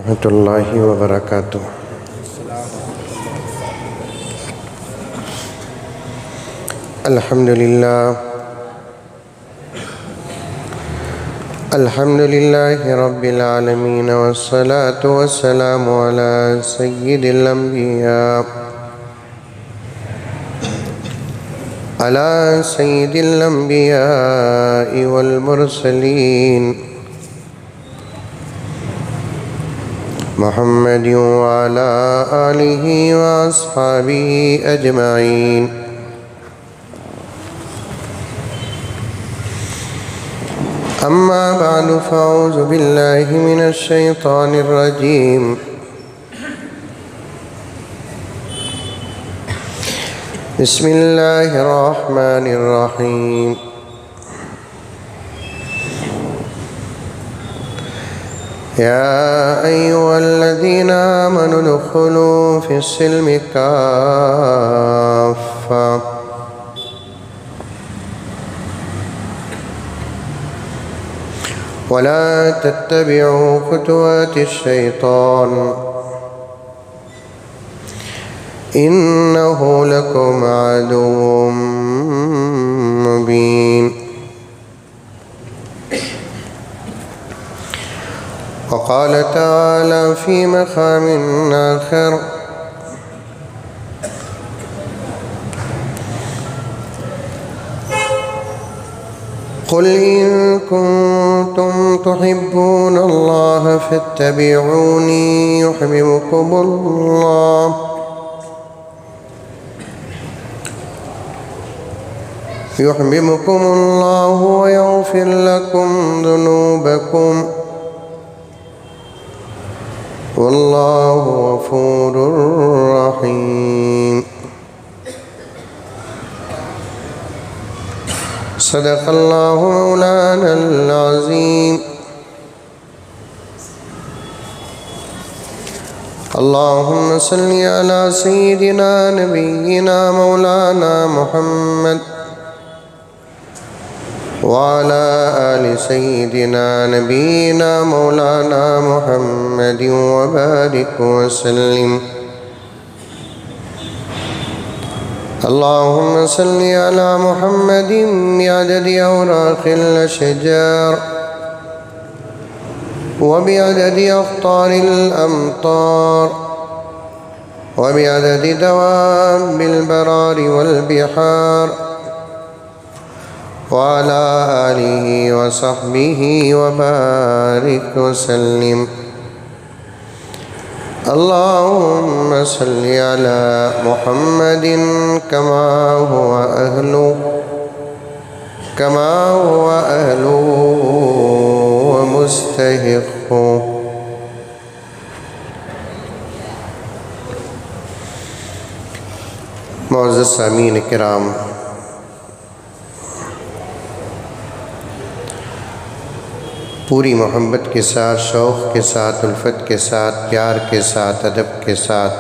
ورحمۃ اللہ وبرکاتہ۔ الحمد للہ رب العالمین والصلاة والسلام علی سید الانبیاء والمرسلین محمد وعلی آلہ واصحابہ اجمعین۔ اما بعد فاعوذ باللہ من الشیطان الرجیم۔ بسم اللہ الرحمن الرحیم۔ یا ایھا الذین آمنوا ادخلوا فی السلم کافۃ ولا تتبعوا خطوات الشیطان انہ لکم عدو مبین۔ وقال تعالی فی مقام آخر قل ان کنتم تحبون اللہ فاتبعونی یحببکم اللہ ویغفر لکم ذنوبکم واللہ غفور رحیم۔ صدق اللہ مولانا العظیم۔ اللہم صلی علی سیدنا نبینا مولانا محمد وعلى آل سيدنا نبينا مولانا محمد وبارك وسلم۔ اللهم صل على محمد بعدد أوراق الأشجار وبعدد أقطار الأمطار وبعدد دواب البرار والبحار وعلى آلہ وصحبہ وبارک وسلم۔ اللہم صلی علی محمد کما هو اہل ومستحق۔ معزز سامعین کرام، پوری محبت کے ساتھ، شوق کے ساتھ، الفت کے ساتھ، پیار کے ساتھ، ادب کے ساتھ،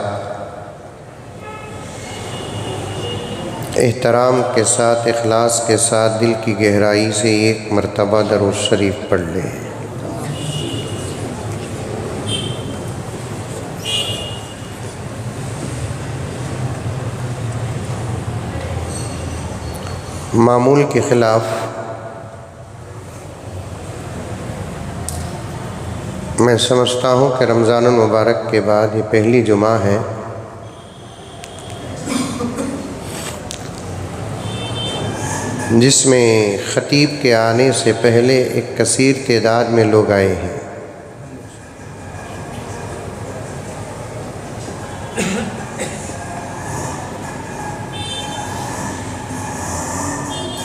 احترام کے ساتھ، اخلاص کے ساتھ، دل کی گہرائی سے ایک مرتبہ درود شریف پڑھ لیں۔ معمول کے خلاف میں سمجھتا ہوں کہ رمضان المبارک کے بعد یہ پہلی جمعہ ہے جس میں خطیب کے آنے سے پہلے ایک کثیر تعداد میں لوگ آئے ہیں۔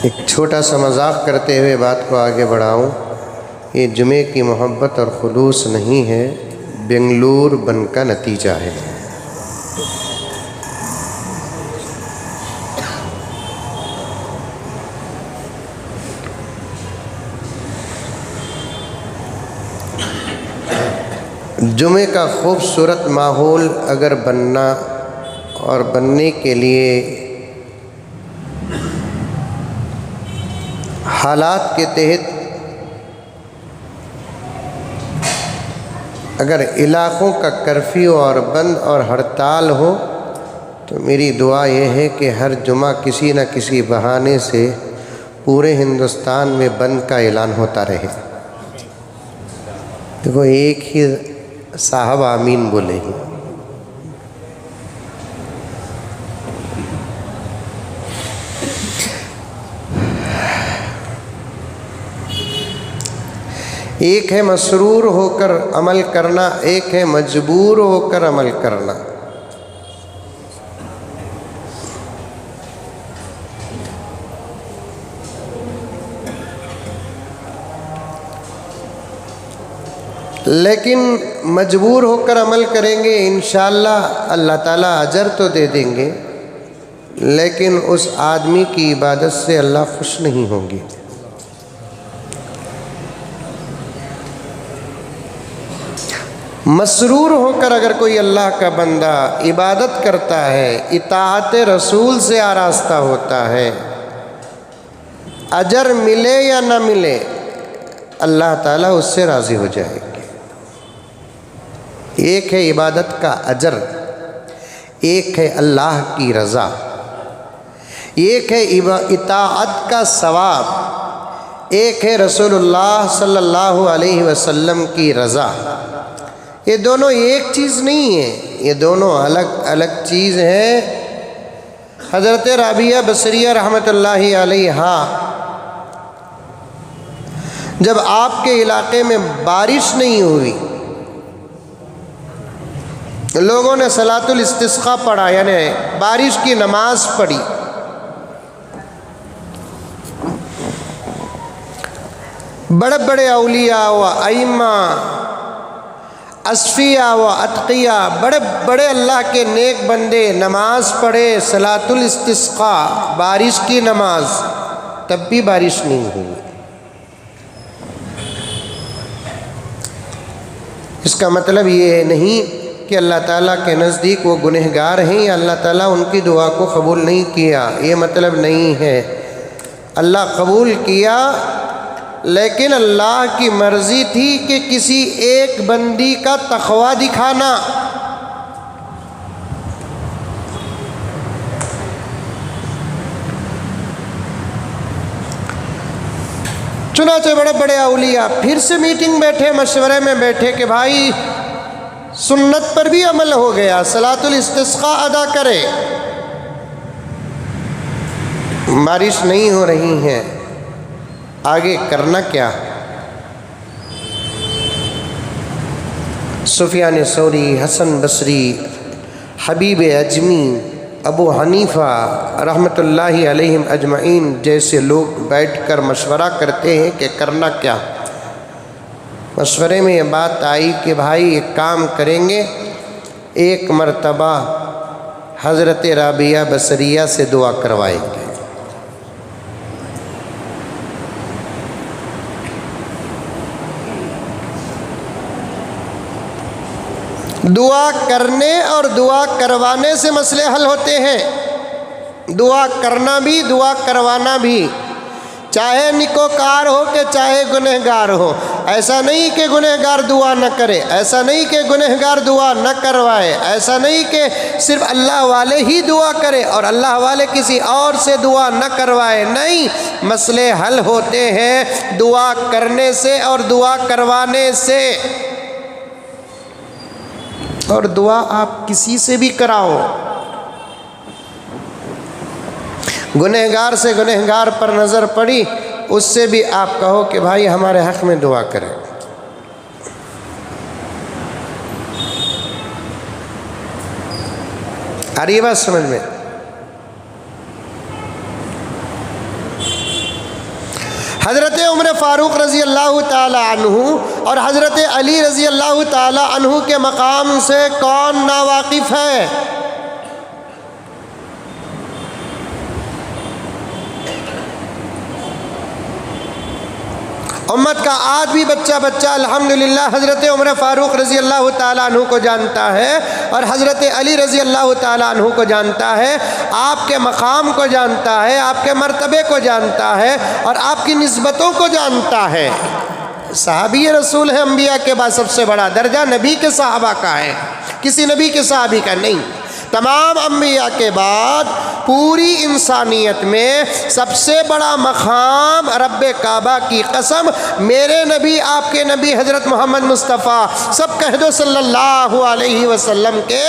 ایک چھوٹا سا مذاق کرتے ہوئے بات کو آگے بڑھاؤں، یہ جمعے کی محبت اور خلوص نہیں ہے، بنگلور بن کا نتیجہ ہے۔ جمعے کا خوبصورت ماحول اگر بننا اور بننے کے لیے حالات کے تحت اگر علاقوں کا کرفیو اور بند اور ہڑتال ہو تو میری دعا یہ ہے کہ ہر جمعہ کسی نہ کسی بہانے سے پورے ہندوستان میں بند کا اعلان ہوتا رہے۔ دیکھو ایک ہی صاحب آمین بولے ہی۔ ایک ہے مسرور ہو کر عمل کرنا، ایک ہے مجبور ہو کر عمل کرنا۔ لیکن مجبور ہو کر عمل کریں گے انشاءاللہ اللہ تعالیٰ اجر تو دے دیں گے، لیکن اس آدمی کی عبادت سے اللہ خوش نہیں ہوں گے۔ مسرور ہو کر اگر کوئی اللہ کا بندہ عبادت کرتا ہے، اطاعت رسول سے آراستہ ہوتا ہے، اجر ملے یا نہ ملے اللہ تعالیٰ اس سے راضی ہو جائے گے۔ ایک ہے عبادت کا اجر، ایک ہے اللہ کی رضا، ایک ہے اطاعت کا ثواب، ایک ہے رسول اللہ صلی اللہ علیہ وسلم کی رضا۔ یہ دونوں ایک چیز نہیں ہے، یہ دونوں الگ الگ چیز ہیں۔ حضرت رابعہ بصریہ رحمۃ اللہ علیہا جب آپ کے علاقے میں بارش نہیں ہوئی، لوگوں نے صلاۃ الاستسقاء پڑھا، یعنی بارش کی نماز پڑھی۔ بڑے بڑے اولیاء و ائمہ، اصفیاء و اتقیاء، بڑے بڑے اللہ کے نیک بندے نماز پڑھے، صلاۃ الاستسقاء، بارش کی نماز، تب بھی بارش نہیں ہوئی۔ اس کا مطلب یہ نہیں کہ اللہ تعالیٰ کے نزدیک وہ گنہگار ہیں یا اللہ تعالیٰ ان کی دعا کو قبول نہیں کیا، یہ مطلب نہیں ہے۔ اللہ قبول کیا، لیکن اللہ کی مرضی تھی کہ کسی ایک بندی کا تقویٰ دکھانا۔ چنانچہ بڑے بڑے اولیاء پھر سے میٹنگ بیٹھے، مشورے میں بیٹھے کہ بھائی سنت پر بھی عمل ہو گیا، صلاۃ الاستسقاء ادا کرے، بارش نہیں ہو رہی ہے، آگے کرنا کیا؟ سفیان ثوری، حسن بصری، حبیب اجمی، ابو حنیفہ رحمۃ اللہ علیہم اجمعین جیسے لوگ بیٹھ کر مشورہ کرتے ہیں کہ کرنا کیا۔ مشورے میں یہ بات آئی کہ بھائی ایک کام کریں گے، ایک مرتبہ حضرت رابعہ بصریہ سے دعا کروائیں گے۔ دعا کرنے اور دعا کروانے سے مسئلے حل ہوتے ہیں، دعا کرنا بھی دعا کروانا بھی، چاہے نیکوکار ہو کہ چاہے گنہگار ہو۔ ایسا نہیں کہ گنہگار دعا نہ کرے، ایسا نہیں کہ گنہگار دعا نہ کروائے، ایسا نہیں کہ صرف اللہ والے ہی دعا کرے اور اللہ والے کسی اور سے دعا نہ کروائے، نہیں، مسئلے حل ہوتے ہیں دعا کرنے سے اور دعا کروانے سے۔ اور دعا آپ کسی سے بھی کراؤ، گنہگار سے گنہگار پر نظر پڑی، اس سے بھی آپ کہو کہ بھائی ہمارے حق میں دعا کریں۔ آ رہی ہے بات سمجھ میں؟ حضرت عمر فاروق رضی اللہ تعالی عنہ اور حضرت علی رضی اللہ تعالی عنہ کے مقام سے کون ناواقف ہے؟ امت کا آج بھی بچہ الحمدللہ حضرت عمر فاروق رضی اللہ تعالیٰ عنہ کو جانتا ہے اور حضرت علی رضی اللہ تعالیٰ عنہ کو جانتا ہے، آپ کے مقام کو جانتا ہے، آپ کے مرتبے کو جانتا ہے اور آپ کی نسبتوں کو جانتا ہے۔ صحابی رسول ہے، انبیاء کے بعد سب سے بڑا درجہ نبی کے صحابہ کا ہے، کسی نبی کے صحابی کا نہیں۔ تمام انبیاء کے بعد پوری انسانیت میں سب سے بڑا مقام رب کعبہ کی قسم میرے نبی، آپ کے نبی حضرت محمد مصطفیٰ سب کہہ دو صلی اللہ علیہ وسلم کے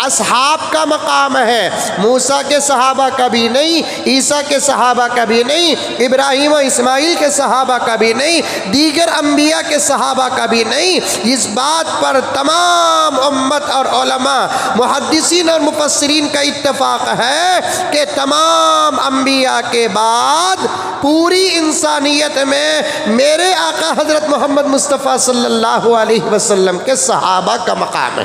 اصحاب کا مقام ہے۔ موسیٰ کے صحابہ کا بھی نہیں، عیسیٰ کے صحابہ کا بھی نہیں، ابراہیم و اسماعیل کے صحابہ کا بھی نہیں، دیگر انبیاء کے صحابہ کا بھی نہیں۔ اس بات پر تمام امت اور علماء، محدثین اور مفسرین کا اتفاق ہے کہ تمام انبیاء کے بعد پوری انسانیت میں میرے آقا حضرت محمد مصطفیٰ صلی اللہ علیہ وسلم کے صحابہ کا مقام ہے۔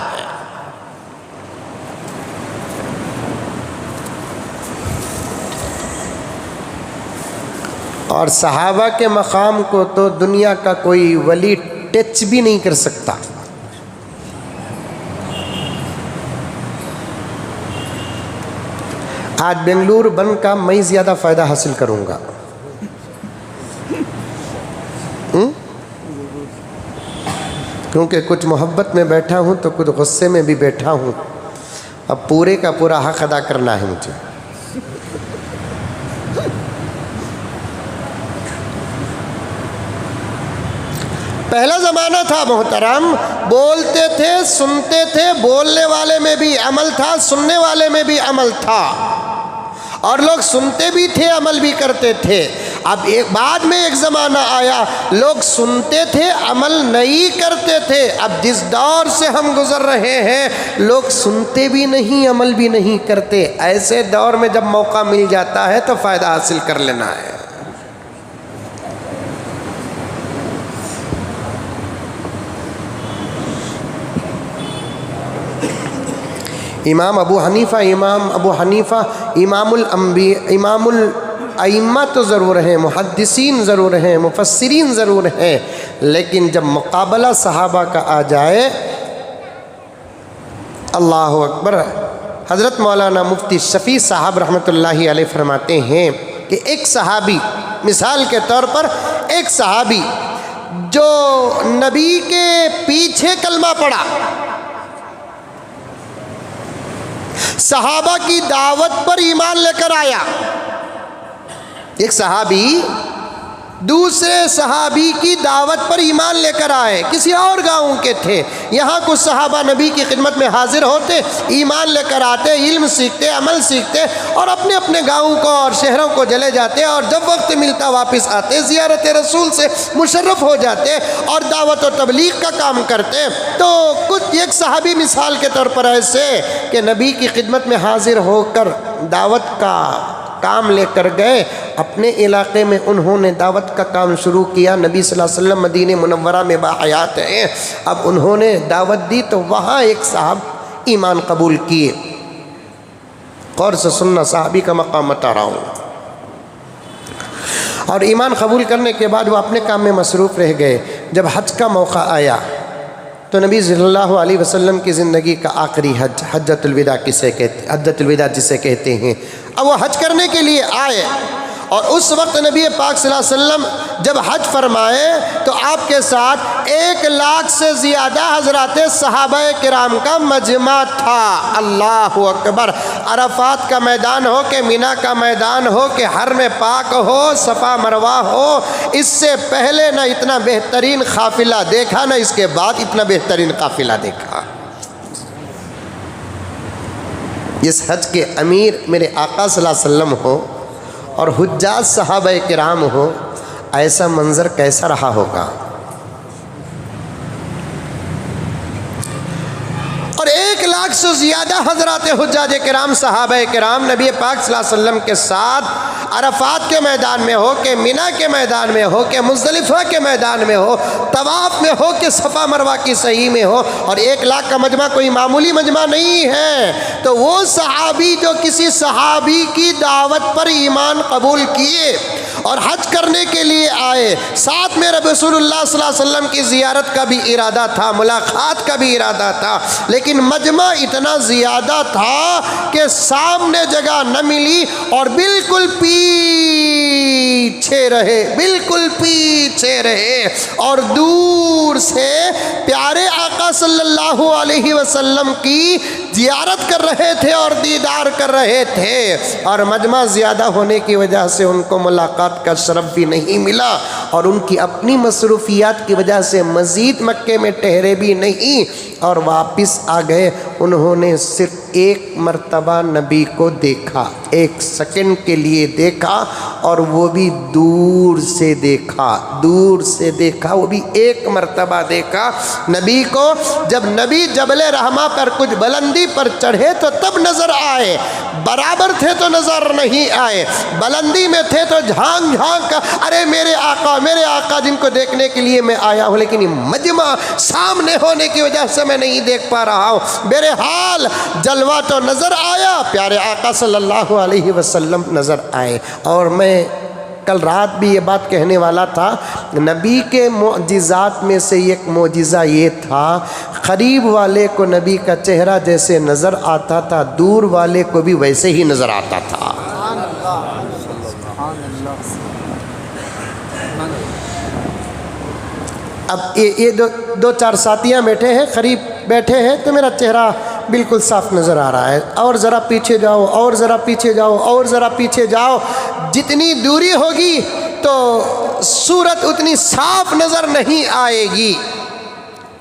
اور صحابہ کے مقام کو تو دنیا کا کوئی ولی ٹچ بھی نہیں کر سکتا۔ آج بنگلور بند کا میں زیادہ فائدہ حاصل کروں گا، کیونکہ کچھ محبت میں بیٹھا ہوں تو کچھ غصے میں بھی بیٹھا ہوں۔ اب پورے کا پورا حق ادا کرنا ہے مجھے۔ پہلا زمانہ تھا محترم، بولتے تھے، سنتے تھے، بولنے والے میں بھی عمل تھا، سننے والے میں بھی عمل تھا، اور لوگ سنتے بھی تھے، عمل بھی کرتے تھے۔ اب بعد میں ایک زمانہ آیا، لوگ سنتے تھے، عمل نہیں کرتے تھے۔ اب جس دور سے ہم گزر رہے ہیں، لوگ سنتے بھی نہیں، عمل بھی نہیں کرتے۔ ایسے دور میں جب موقع مل جاتا ہے تو فائدہ حاصل کر لینا ہے۔ امام ابو حنیفہ امام الانبیاء، امام الائمہ تو ضرور ہیں، محدثین ضرور ہیں، مفسرین ضرور ہیں، لیکن جب مقابلہ صحابہ کا آ جائے، اللہ اکبر۔ حضرت مولانا مفتی شفیع صاحب رحمۃ اللہ علیہ فرماتے ہیں کہ ایک صحابی، مثال کے طور پر ایک صحابی جو نبی کے پیچھے کلمہ پڑھا، صحابہ کی دعوت پر ایمان لے کر آیا، ایک صحابی دوسرے صحابی کی دعوت پر ایمان لے کر آئے، کسی اور گاؤں کے تھے، یہاں کچھ صحابہ نبی کی خدمت میں حاضر ہوتے، ایمان لے کر آتے، علم سیکھتے، عمل سیکھتے، اور اپنے اپنے گاؤں کو اور شہروں کو چلے جاتے، اور جب وقت ملتا واپس آتے، زیارت رسول سے مشرف ہو جاتے اور دعوت و تبلیغ کا کام کرتے۔ تو کچھ ایک صحابی مثال کے طور پر ایسے کہ نبی کی خدمت میں حاضر ہو کر دعوت کا کام لے کر گئے، اپنے علاقے میں انہوں نے دعوت کا کام شروع کیا۔ نبی صلی اللہ علیہ وسلم مدینہ منورہ میں باحیات ہیں، اب انہوں نے دعوت دی تو وہاں ایک صاحب ایمان قبول کیے۔ غور سے سننا، صحابی کا مقام بتا رہا ہوں۔ اور ایمان قبول کرنے کے بعد وہ اپنے کام میں مصروف رہ گئے۔ جب حج کا موقع آیا تو نبی صلی اللہ علیہ وسلم کی زندگی کا آخری حج، حجۃ الوداع جسے کہتے ہیں، اب وہ حج کرنے کے لیے آئے، اور اس وقت نبی پاک صلی اللہ علیہ وسلم جب حج فرمائے تو آپ کے ساتھ 1,00,000 سے زیادہ حضرات صحابہ کرام کا مجمع تھا۔ اللہ اکبر۔ عرفات کا میدان ہو کہ مینا کا میدان ہو کہ حرم پاک ہو، صفا مروہ ہو، اس سے پہلے نہ اتنا بہترین قافلہ دیکھا، نہ اس کے بعد اتنا بہترین قافلہ دیکھا۔ اس حج کے امیر میرے آقا صلی اللہ علیہ وسلم ہو اور حجاج صحابہ کرام ہو، ایسا منظر کیسا رہا ہوگا؟ اور 1,00,000 سے زیادہ حضرات حجاج کرام، صحابہ کرام نبی پاک صلی اللہ علیہ وسلم کے ساتھ عرفات کے میدان میں ہو کہ مینا کے میدان میں ہو کہ مزدلفہ کے میدان میں ہو، طواف میں ہو کہ صفا مروہ کی سعی میں ہو، اور 1,00,000 کا مجمع کوئی معمولی مجمع نہیں ہے۔ تو وہ صحابی جو کسی صحابی کی دعوت پر ایمان قبول کیے اور حج کرنے کے لیے آئے، ساتھ میں رسول اللہ صلی اللہ علیہ وسلم کی زیارت کا بھی ارادہ تھا، ملاقات کا بھی ارادہ تھا، لیکن مجمع اتنا زیادہ تھا کہ سامنے جگہ نہ ملی اور بالکل پیچھے رہے، بالکل پیچھے رہے، اور دور سے پیارے آقا صلی اللہ علیہ وسلم کی زیارت کر رہے تھے اور دیدار کر رہے تھے، اور مجمع زیادہ ہونے کی وجہ سے ان کو ملاقات کا شرف بھی نہیں ملا، اور ان کی اپنی مصروفیات کی وجہ سے مزید مکے میں ٹھہرے بھی نہیں اور واپس آ گئے۔ انہوں نے صرف ایک مرتبہ نبی کو دیکھا، ایک سیکنڈ کے لیے دیکھا، اور وہ بھی دور سے دیکھا، دور سے دیکھا، وہ بھی ایک مرتبہ دیکھا نبی کو۔ جب نبی جبل رحمہ پر کچھ بلندی پر چڑھے تو تب نظر آئے، برابر تھے تو نظر نہیں آئے، بلندی میں تھے تو جھانک جھانک ارے میرے آقا جن کو دیکھنے کے لیے میں آیا ہوں، لیکن یہ مجمع سامنے ہونے کی وجہ سے میں نہیں دیکھ پا رہا ہوں۔ بہرحال جلوہ تو نظر آیا، پیارے آقا صلی اللہ علیہ وسلم نظر آئے۔ اور میں کل رات بھی یہ بات کہنے والا تھا، نبی کے معجزات میں سے ایک معجزہ یہ تھا، قریب والے کو نبی کا چہرہ جیسے نظر آتا تھا، دور والے کو بھی ویسے ہی نظر آتا تھا۔ اب یہ دو چار ساتھیاں بیٹھے ہیں، قریب بیٹھے ہیں، تو میرا چہرہ بالکل صاف نظر آ رہا ہے، اور ذرا پیچھے جاؤ، اور ذرا پیچھے جاؤ، اور ذرا پیچھے جاؤ، جتنی دوری ہوگی تو صورت اتنی صاف نظر نہیں آئے گی۔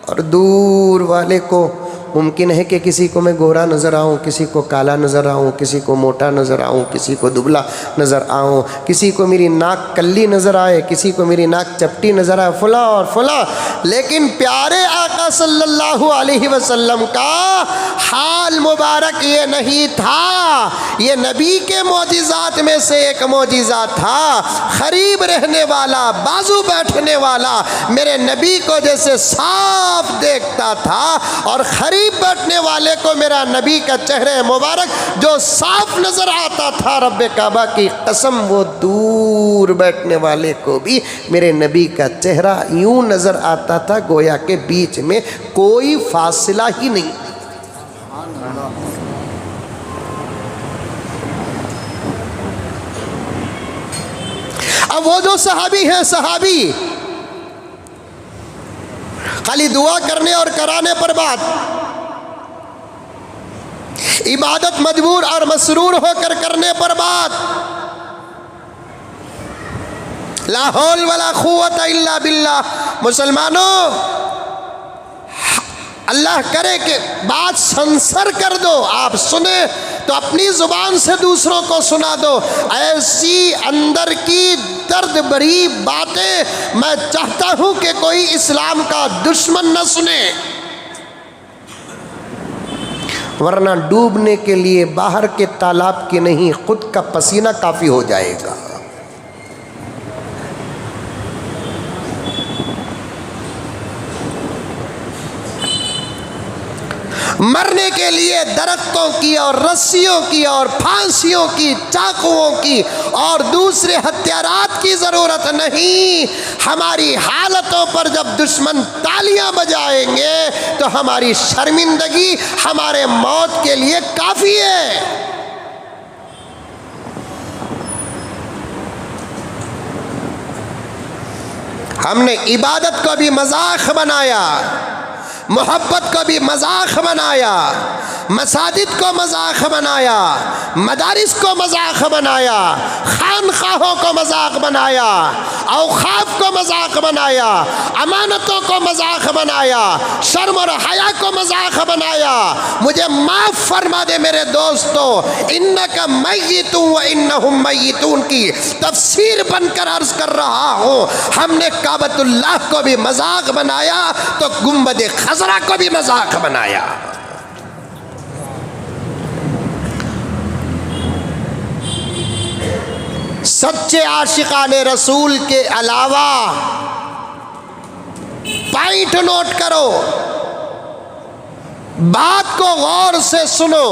اور دور والے کو ممکن ہے کہ کسی کو میں گورا نظر آؤں، کسی کو کالا نظر آؤں، کسی کو موٹا نظر آؤں، کسی کو دبلا نظر آؤں، کسی کو میری ناک کلی نظر آئے، کسی کو میری ناک چپٹی نظر آئے، فلاں اور فلاں، لیکن پیارے آقا صلی اللہ علیہ وسلم کا حال مبارک یہ نہیں تھا۔ یہ نبی کے معجزات میں سے ایک معجزہ تھا، قریب رہنے والا، بازو بیٹھنے والا میرے نبی کو جیسے صاف دیکھتا تھا، اور قریب بیٹھنے والے کو میرا نبی کا چہرہ مبارک جو صاف نظر آتا تھا، رب کعبہ کی قسم وہ دور بیٹھنے والے کو بھی میرے نبی کا چہرہ یوں نظر آتا تھا گویا کہ بیچ میں کوئی فاصلہ ہی نہیں۔ اب وہ جو صحابی ہیں، صحابی خالی دعا کرنے اور کرانے پر بات، عبادت مجبور اور مسرور ہو کر کرنے پر بات، لا حول ولا قوت الا باللہ۔ مسلمانوں، اللہ کرے کہ بات سنسر کر دو، آپ سنیں تو اپنی زبان سے دوسروں کو سنا دو، ایسی اندر کی درد بھری باتیں میں چاہتا ہوں کہ کوئی اسلام کا دشمن نہ سنے، ورنہ ڈوبنے کے لیے باہر کے تالاب کی نہیں، خود کا پسینہ کافی ہو جائے گا۔ مرنے کے لیے درختوں کی اور رسیوں کی اور پھانسیوں کی، چاقوؤں کی اور دوسرے ہتھیارات کی ضرورت نہیں۔ ہماری حالتوں پر جب دشمن تالیاں بجائیں گے تو ہماری شرمندگی ہمارے موت کے لیے کافی ہے۔ ہم نے عبادت کو بھی مذاق بنایا، محبت کو بھی مذاق بنایا، مساجد کو مذاق بنایا، مدارس کو مذاق بنایا، خانقاہوں کو مذاق بنایا، اوقاف کو مذاق بنایا، امانتوں کو مذاق بنایا، شرم اور حیا کو مذاق بنایا۔ مجھے معاف فرما دے میرے دوستو، انک میت و انہم میتون کی تفسیر بن کر عرض کر رہا ہوں۔ ہم نے کعبۃ اللہ کو بھی مذاق بنایا تو گنبد خضرا کو بھی مذاق بنایا۔ سچے عاشقان رسول کے علاوہ پوائنٹ نوٹ کرو، بات کو غور سے سنو،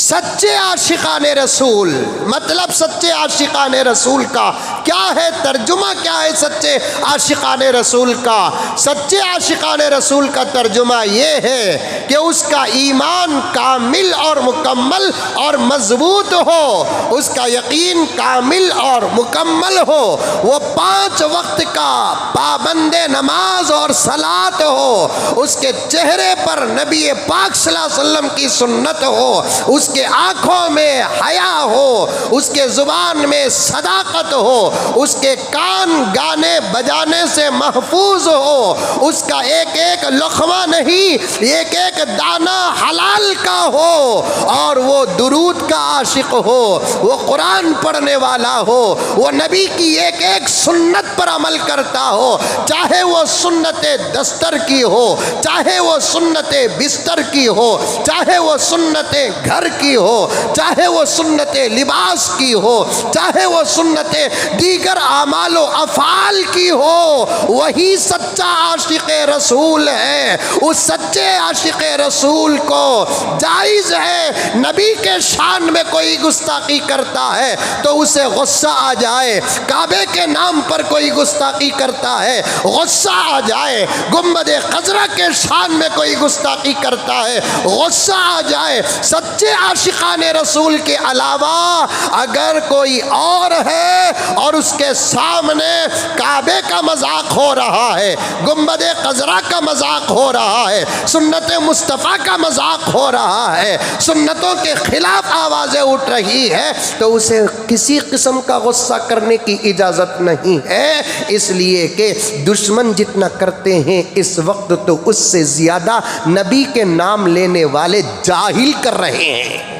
سچے عاشقان رسول، مطلب سچے عاشقان رسول کا کیا ہے، ترجمہ کیا ہے سچے عاشقان رسول کا؟ سچے عاشقان رسول کا ترجمہ یہ ہے کہ اس کا ایمان کامل اور مکمل اور مضبوط ہو، اس کا یقین کامل اور مکمل ہو، وہ 5 وقت کا پابند نماز اور صلاۃ ہو، اس کے چہرے پر نبی پاک صلی اللہ علیہ وسلم کی سنت ہو، اس کے آنکھوں میں حیا ہو، اس کے زبان میں صداقت ہو، اس کے کان گانے بجانے سے محفوظ ہو، اس کا ایک ایک لقمہ نہیں ایک ایک دانہ حلال کا ہو، اور وہ درود کا عاشق ہو، وہ قرآن پڑھنے والا ہو، وہ نبی کی ایک ایک سنت پر عمل کرتا ہو، چاہے وہ سنت دستر کی ہو، چاہے وہ سنت بستر کی ہو، چاہے وہ سنت گھر کی ہو، چاہے وہ سنت لباس کی ہو، چاہے وہ سنت دیگر اعمال و افعال کی ہو، وہی سچا عاشق رسول ہے۔ اس سچے عاشق رسول کو جائز ہے نبی کے شان میں کوئی گستاخی کرتا ہے تو اسے غصہ آ جائے، کعبے کے نام پر کوئی گستاخی کرتا ہے غصہ آ جائے، گنبد خضرا کے شان میں کوئی گستاخی کرتا ہے غصہ آ جائے، سچے عاشقان رسول کے علاوہ اگر کوئی اور ہے اور اس کے سامنے کعبے کا مذاق ہو رہا ہے، گنبد خضرا کا مذاق ہو رہا ہے، سنت مصطفیٰ کا مذاق ہو رہا ہے، سنتوں کے خلاف آوازیں اٹھ رہی ہے، تو اسے کسی قسم کا غصہ کرنے کی اجازت نہیں ہے، اس لیے کہ دشمن جتنا کرتے ہیں اس وقت تو اس سے زیادہ نبی کے نام لینے والے جاہل کر رہے ہیں۔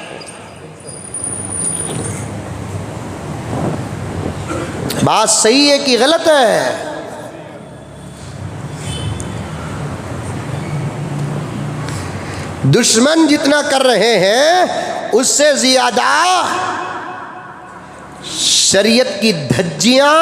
بات صحیح ہے کہ غلط ہے؟ دشمن جتنا کر رہے ہیں اس سے زیادہ شریعت کی دھجیاں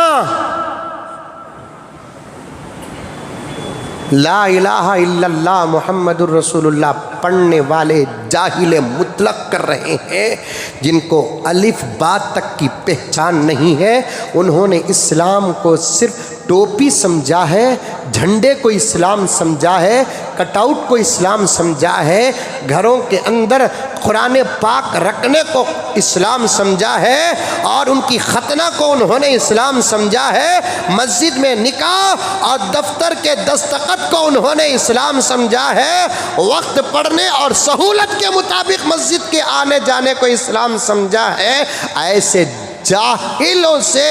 لا الہ الا اللہ محمد الرسول اللہ پڑھنے والے جاہل مطلق کر رہے ہیں، جن کو الف با تک کی پہچان نہیں ہے۔ انہوں نے اسلام کو صرف ٹوپی سمجھا ہے، جھنڈے کو اسلام سمجھا ہے، کٹ آؤٹ کو اسلام سمجھا ہے، گھروں کے اندر قرآن پاک رکھنے کو اسلام سمجھا ہے، اور ان کی ختنہ کو انہوں نے اسلام سمجھا ہے، مسجد میں نکاح اور دفتر کے دستخط کو انہوں نے اسلام سمجھا ہے، وقت پڑھنے اور سہولت کے مطابق مسجد کے آنے جانے کو اسلام سمجھا ہے۔ ایسے جاہلوں سے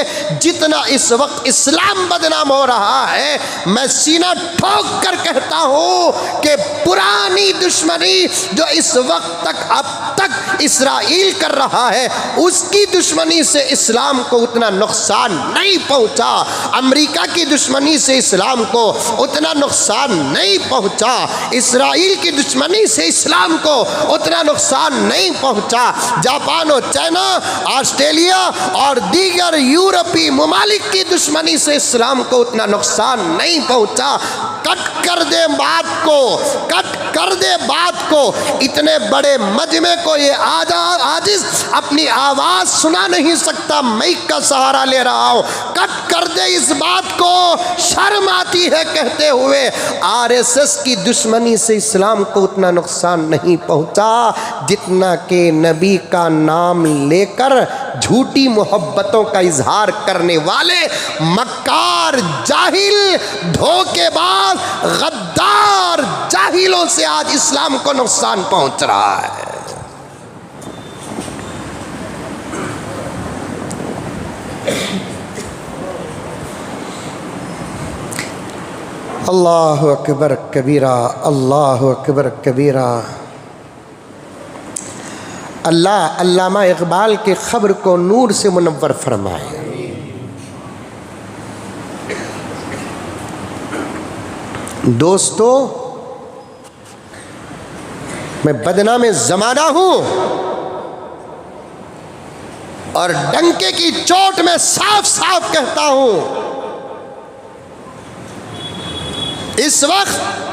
جتنا اس وقت اسلام بدنام ہو رہا ہے، میں سینہ ٹھوک کر کہتا ہوں کہ پرانی دشمنی جو اس وقت تک اب تک اسرائیل کر رہا ہے، اس کی دشمنی سے اسلام کو اتنا نقصان نہیں پہنچا، امریکہ کی دشمنی سے اسلام کو اتنا نقصان نہیں پہنچا، اسرائیل کی دشمنی سے اسلام کو اتنا نقصان نہیں پہنچا، جاپان و چائنا، آسٹریلیا اور دیگر یورپی ممالک کی دشمنی سے اسلام کو اتنا نقصان نہیں پہنچا۔ کٹ کر دے بات کو، کٹ کر دے بات کو، اتنے بڑے مجمع کو یہ عاجز اپنی آواز سنا نہیں سکتا، مائک کا سہارا لے رہا ہوں، کٹ کر دے اس بات کو، شرم آتی ہے کہتے ہوئے۔ آر ایس ایس کی دشمنی سے اسلام کو اتنا نقصان نہیں پہنچا جتنا کہ نبی کا نام لے کر جھوٹی محبتوں کا اظہار کرنے والے مکار، جاہل، دھوکے باز، غدار جاہلوں سے آج اسلام کو نقصان پہنچ رہا ہے۔ اللہ اکبر کبیرہ، اللہ اکبر کبیرہ۔ اللہ علامہ اقبال کے قبر کو نور سے منور فرمائے۔ دوستو، میں بدنام زمانہ ہوں اور ڈنکے کی چوٹ میں صاف صاف کہتا ہوں، اس وقت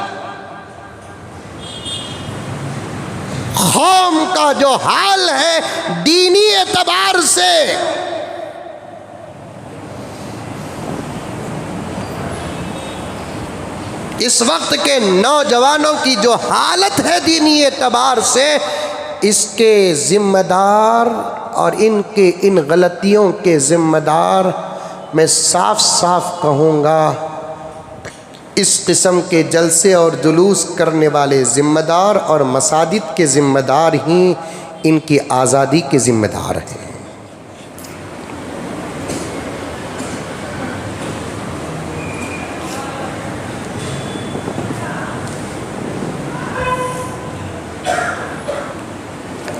قوم کا جو حال ہے دینی اعتبار سے، اس وقت کے نوجوانوں کی جو حالت ہے دینی اعتبار سے، اس کے ذمہ دار اور ان غلطیوں کے ذمہ دار میں صاف صاف کہوں گا، اس قسم کے جلسے اور جلوس کرنے والے ذمہ دار اور مساجد کے ذمہ دار ہی ان کی آزادی کے ذمہ دار ہیں۔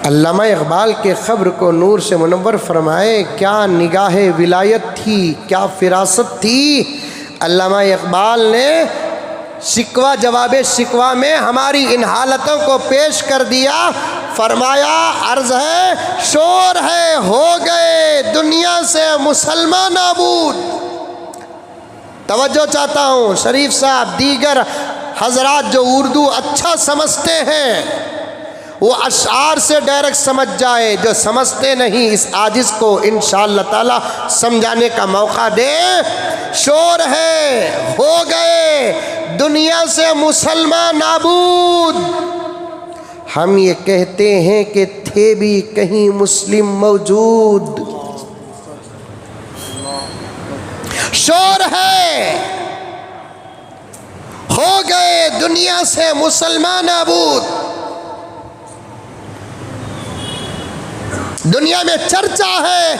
علامہ اقبال کے قبر کو نور سے منور فرمائے، کیا نگاہ ولایت تھی، کیا فراست تھی۔ علامہ اقبال نے شکوہ جواب شکوہ میں ہماری ان حالتوں کو پیش کر دیا، فرمایا عرض ہے شور ہے ہو گئے دنیا سے مسلمان نابود۔ توجہ چاہتا ہوں شریف صاحب، دیگر حضرات جو اردو اچھا سمجھتے ہیں وہ اشعار سے ڈائریکٹ سمجھ جائے، جو سمجھتے نہیں اس عاجز کو انشاءاللہ تعالی سمجھانے کا موقع دے۔ شور ہے ہو گئے دنیا سے مسلمان نابود، ہم یہ کہتے ہیں کہ تھے بھی کہیں مسلم موجود۔ شور ہے ہو گئے دنیا سے مسلمان نابود، دنیا میں چرچا ہے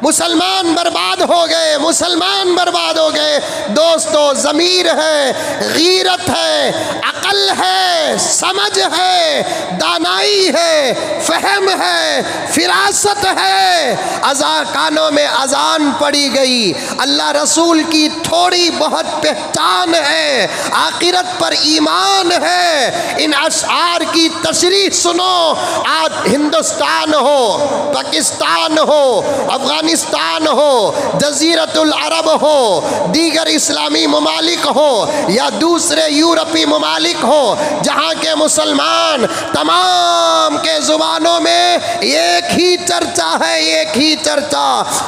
مسلمان برباد ہو گئے، مسلمان برباد ہو گئے۔ دوستو ضمیر ہے، غیرت ہے، عقل ہے، سمجھ ہے، دانائی ہے، فہم ہے، فراست ہے۔ کانوں میں اذان پڑی گئی، اللہ رسول کی تھوڑی بہت پہچان ہے، آخرت پر ایمان ہے۔ ان اشعار کی تشریح سنو۔ آج ہندوستان ہو، پاکستان ہو، افغانستان ہو، جزیرۃ العرب ہو، دیگر اسلامی ممالک ہو یا دوسرے یورپی ممالک ہو، جہاں کے مسلمان تمام کے زبانوں میں ایک ہی چرچا ہے، ایک ہی چرچا۔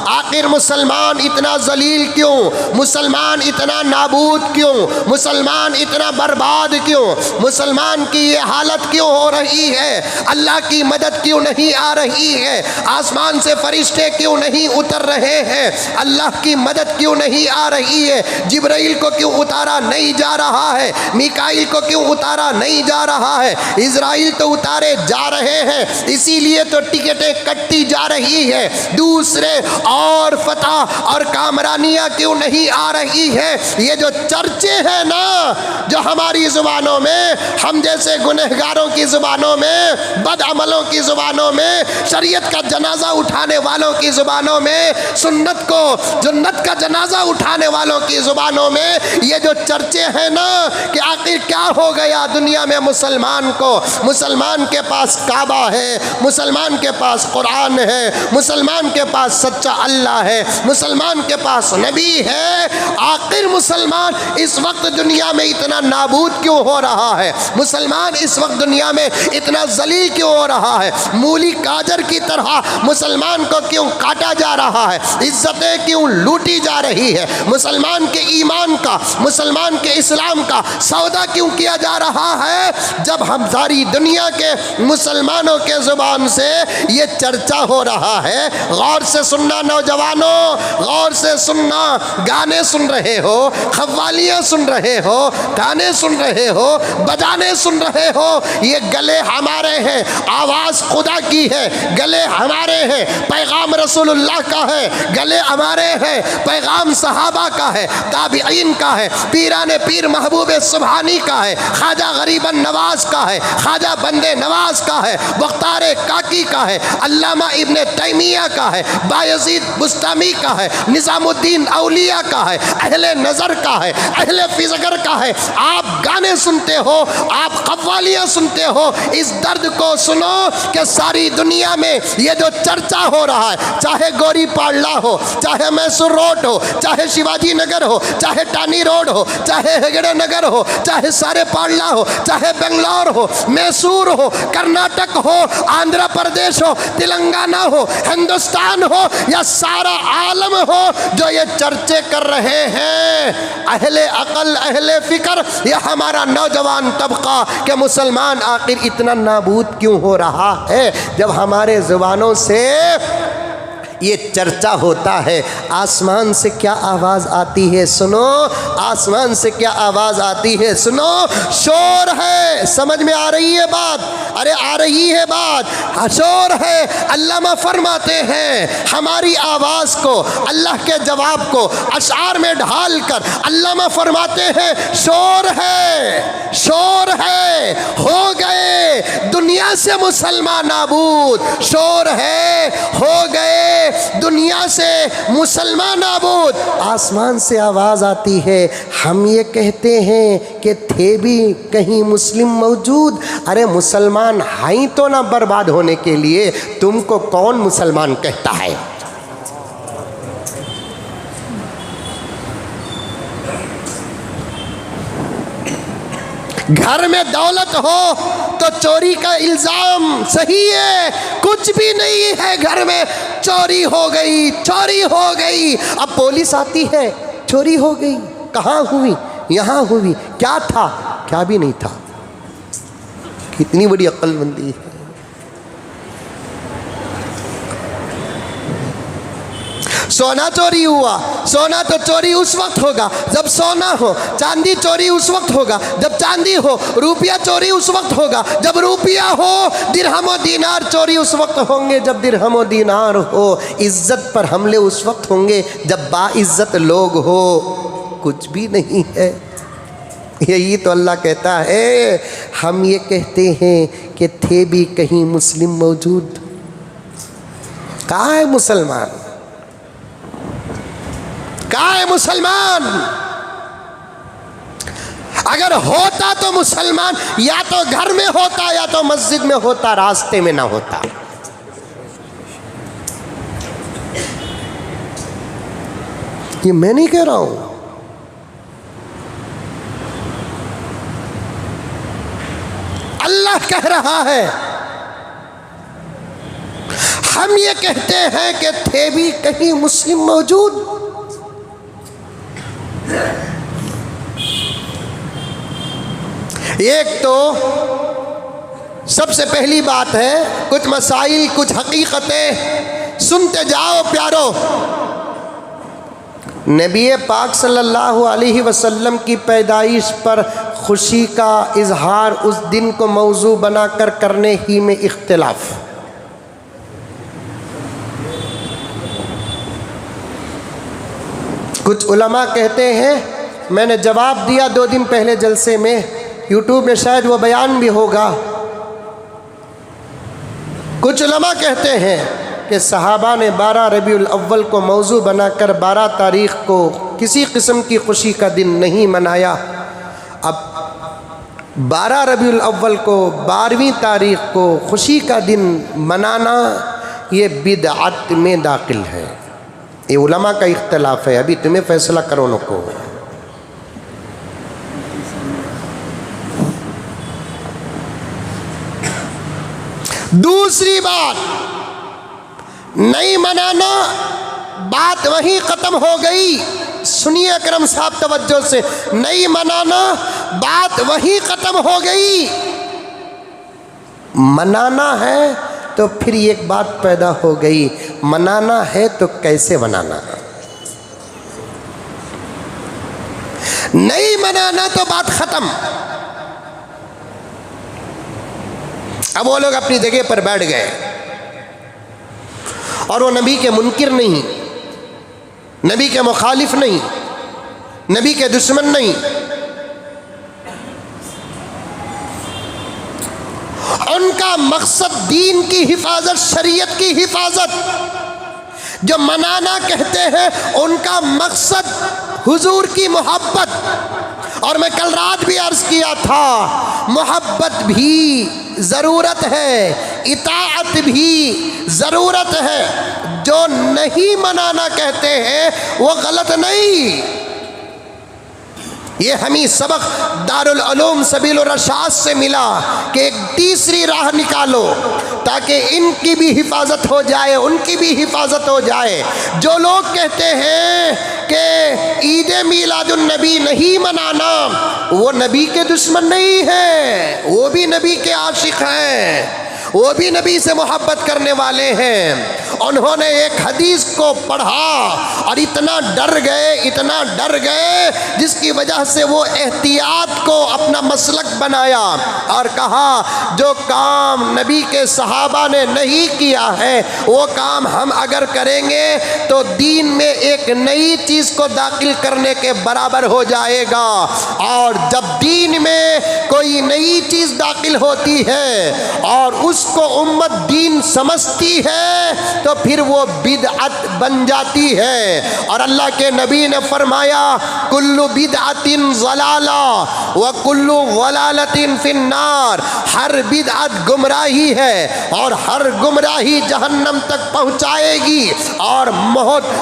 آخر مسلمان اتنا ذلیل کیوں؟ مسلمان اتنا نابود کیوں؟ مسلمان اتنا برباد کیوں؟ مسلمان کی یہ حالت کیوں ہو رہی ہے؟ اللہ کی مدد کیوں نہیں آ رہی ہے؟ آسمان سے فرشتے کیوں نہیں اتر رہے ہیں؟ اللہ کی مدد کیوں نہیں آ رہی ہے؟ جبرائیل کو کیوں اتارا نہیں جا رہا ہے؟ میکائیل کو کیوں اتارا نہیں جا رہا ہے؟ اسرائیل تو اتارے جا رہے ہیں، اسی لیے تو ٹکٹیں کٹتی جا رہی ہے۔ دوسرے اور فتح اور کامرانیاں کیوں نہیں آ رہی ہے؟ یہ جو چرچے ہیں نا، جو ہماری زبانوں میں، ہم جیسے گنہگاروں کی زبانوں میں، بد عملوں کی زبانوں میں، شریعت کا جنازہ اٹھانے والوں کی زبانوں میں، سنت کو جنت کا جنازہ اٹھانے والوں کی زبانوں میں یہ جو چرچے ہیں نا کہ آخر کیا ہو گیا دنیا میں مسلمان کو؟ مسلمان کے پاس کعبہ ہے، مسلمان کے پاس قرآن ہے، مسلمان کے پاس سچا اللہ ہے، مسلمان کے پاس نبی ہے۔ آخر مسلمان اس وقت دنیا میں اتنا نابود کیوں ہو رہا ہے؟ مسلمان اس وقت دنیا میں اتنا ذلیل کیوں ہو رہا ہے؟ مولی گاجر کی طرح مسلمان کو کیوں کاٹا جا رہا ہے؟ عزتیں کیوں لوٹی جا رہی ہے؟ مسلمان کے ایمان کا، مسلمان کے اسلام کا سودا کیوں کیا جا رہا ہے؟ جب ہم ساری دنیا کے مسلمانوں کے زبان سے یہ چرچا ہو رہا ہے۔ غور سے سننا نوجوانوں، غور سے سننا۔ گانے سن رہے ہو، قوالیاں سن رہے ہو، گانے سن رہے ہو، بجانے سن رہے ہو، یہ گلے ہمارے ہیں، آواز خدا کی ہے، گلے ہمارے ہیں، پیغام رسول اللہ کا ہے، گلے ہمارے ہیں، پیغام صحابہ کا ہے، تابعین کا ہے، پیران پیر محبوب سبحانی کا ہے، خواجہ غریب نواز کا ہے، خواجہ بندے نواز کا ہے، مختار کاکی کا ہے، علامہ ابن تیمیہ کا ہے، بایزید بستامی کا ہے، نظام الدین اولیاء کا ہے، اہل نظر کا ہے، اہل فزگر کا ہے۔ آپ گانے سنتے ہو، آپ قوالیاں سنتے ہو، اس درد کو سنو کہ ساری دنیا میں یہ جو چرچا ہو رہا ہے، چاہے گوری پاڑلا ہو، چاہے میسور روڈ ہو، چاہے شیواجی نگر ہو، چاہے ٹانی روڈ ہو، چاہے ہگڑے نگر ہو، چاہے سارے پاڑلا ہو، چاہے چاہے بنگلور ہو، میسور ہو، کرناٹک ہو، آندھرا پردیش ہو، تلنگانہ ہو، ہندوستان ہو یا سارا عالم ہو، جو یہ چرچے کر رہے ہیں اہل عقل اہل فکر، یہ ہمارا نوجوان طبقہ کہ مسلمان آخر اتنا نابود کیوں ہو رہا ہے، جب ہمارے زبانوں سے یہ چرچا ہوتا ہے، آسمان سے کیا آواز آتی ہے سنو، آسمان سے کیا آواز آتی ہے سنو، شور ہے، سمجھ میں آ رہی ہے بات؟ ارے آ رہی ہے بات، شور ہے۔ علامہ فرماتے ہیں ہماری آواز کو، اللہ کے جواب کو اشعار میں ڈھال کر علامہ فرماتے ہیں شور ہے، شور ہے، ہو گئے دنیا سے مسلمان نابود، شور ہے، ہو گئے دنیا سے مسلمان نابود۔ آسمان سے آواز آتی ہے، ہم یہ کہتے ہیں کہ تھے بھی کہیں مسلم موجود۔ ارے مسلمان ہیں تو نہ برباد ہونے کے لیے، تم کو کون مسلمان کہتا ہے؟ گھر میں دولت ہو تو چوری کا الزام صحیح ہے، کچھ بھی نہیں ہے گھر میں، چوری ہو گئی، چوری ہو گئی، اب پولیس آتی ہے، چوری ہو گئی، کہاں ہوئی؟ یہاں ہوئی، کیا تھا؟ کیا بھی نہیں تھا۔ کتنی بڑی عقل مندی ہے۔ سونا چوری ہوا، سونا تو چوری اس وقت ہوگا جب سونا ہو، چاندی چوری اس وقت ہوگا جب چاندی ہو، روپیہ چوری اس وقت ہوگا جب روپیہ ہو، درہم و دینار چوری اس وقت ہوں گے جب درہم و دینار ہو، عزت پر حملے اس وقت ہوں گے جب باعزت لوگ ہو۔ کچھ بھی نہیں ہے، یہی تو اللہ کہتا ہے ہم یہ کہتے ہیں کہ تھے بھی کہیں مسلم موجود۔ کہاں ہے مسلمان؟ کہاں ہے مسلمان؟ اگر ہوتا تو مسلمان یا تو گھر میں ہوتا یا تو مسجد میں ہوتا، راستے میں نہ ہوتا۔ یہ میں نہیں کہہ رہا ہوں، اللہ کہہ رہا ہے۔ ہم یہ کہتے ہیں کہ تھے بھی کہیں مسلم موجود۔ ایک تو سب سے پہلی بات ہے، کچھ مسائل کچھ حقیقتیں سنتے جاؤ پیارو۔ نبی پاک صلی اللہ علیہ وسلم کی پیدائش پر خوشی کا اظہار اس دن کو موضوع بنا کر کرنے ہی میں اختلاف۔ کچھ علماء کہتے ہیں، میں نے جواب دیا 2 دن پہلے جلسے میں، یوٹیوب میں شاید وہ بیان بھی ہوگا۔ کچھ علماء کہتے ہیں کہ صحابہ نے 12 ربیع الاول کو موضوع بنا کر 12 تاریخ کو کسی قسم کی خوشی کا دن نہیں منایا۔ اب 12 ربیع الاول کو 12ویں تاریخ کو خوشی کا دن منانا یہ بدعت میں داخل ہے۔ یہ علماء کا اختلاف ہے، ابھی تمہیں فیصلہ کرو کو۔ دوسری بات، نہیں منانا، بات وہیں ختم ہو گئی۔ سنیے اکرم صاحب توجہ سے، نہیں منانا بات وہیں ختم ہو گئی۔ منانا ہے تو پھر ایک بات پیدا ہو گئی، منانا ہے تو کیسے منانا؟ نہیں منانا تو بات ختم۔ اب وہ لوگ اپنی جگہ پر بیٹھ گئے اور وہ نبی کے منکر نہیں، نبی کے مخالف نہیں، نبی کے دشمن نہیں، ان کا مقصد دین کی حفاظت، شریعت کی حفاظت۔ جو منانا کہتے ہیں ان کا مقصد حضور کی محبت۔ اور میں کل رات بھی عرض کیا تھا، محبت بھی ضرورت ہے، اطاعت بھی ضرورت ہے۔ جو نہیں منانا کہتے ہیں وہ غلط نہیں، یہ ہمیں سبق دارالعلوم سبیل الرشاد سے ملا کہ ایک تیسری راہ نکالو تاکہ ان کی بھی حفاظت ہو جائے، ان کی بھی حفاظت ہو جائے۔ جو لوگ کہتے ہیں کہ عید میلاد النبی نہیں منانا، وہ نبی کے دشمن نہیں ہیں، وہ بھی نبی کے عاشق ہیں، وہ بھی نبی سے محبت کرنے والے ہیں۔ انہوں نے ایک حدیث کو پڑھا اور اتنا ڈر گئے جس کی وجہ سے وہ احتیاط کو اپنا مسلک بنایا اور کہا جو کام نبی کے صحابہ نے نہیں کیا ہے وہ کام ہم اگر کریں گے تو دین میں ایک نئی چیز کو داخل کرنے کے برابر ہو جائے گا، اور جب دین میں کوئی نئی چیز داخل ہوتی ہے اور اس کو امت دین سمجھتی ہے تو پھر وہ بدعت بن جاتی ہے۔ اور اللہ کے نبی نے فرمایا کل بدعت ضلالہ وکل ضلالۃ فی النار، ہر بدعت گمراہی ہے اور ہر گمراہی جہنم تک پہنچائے گی۔ اور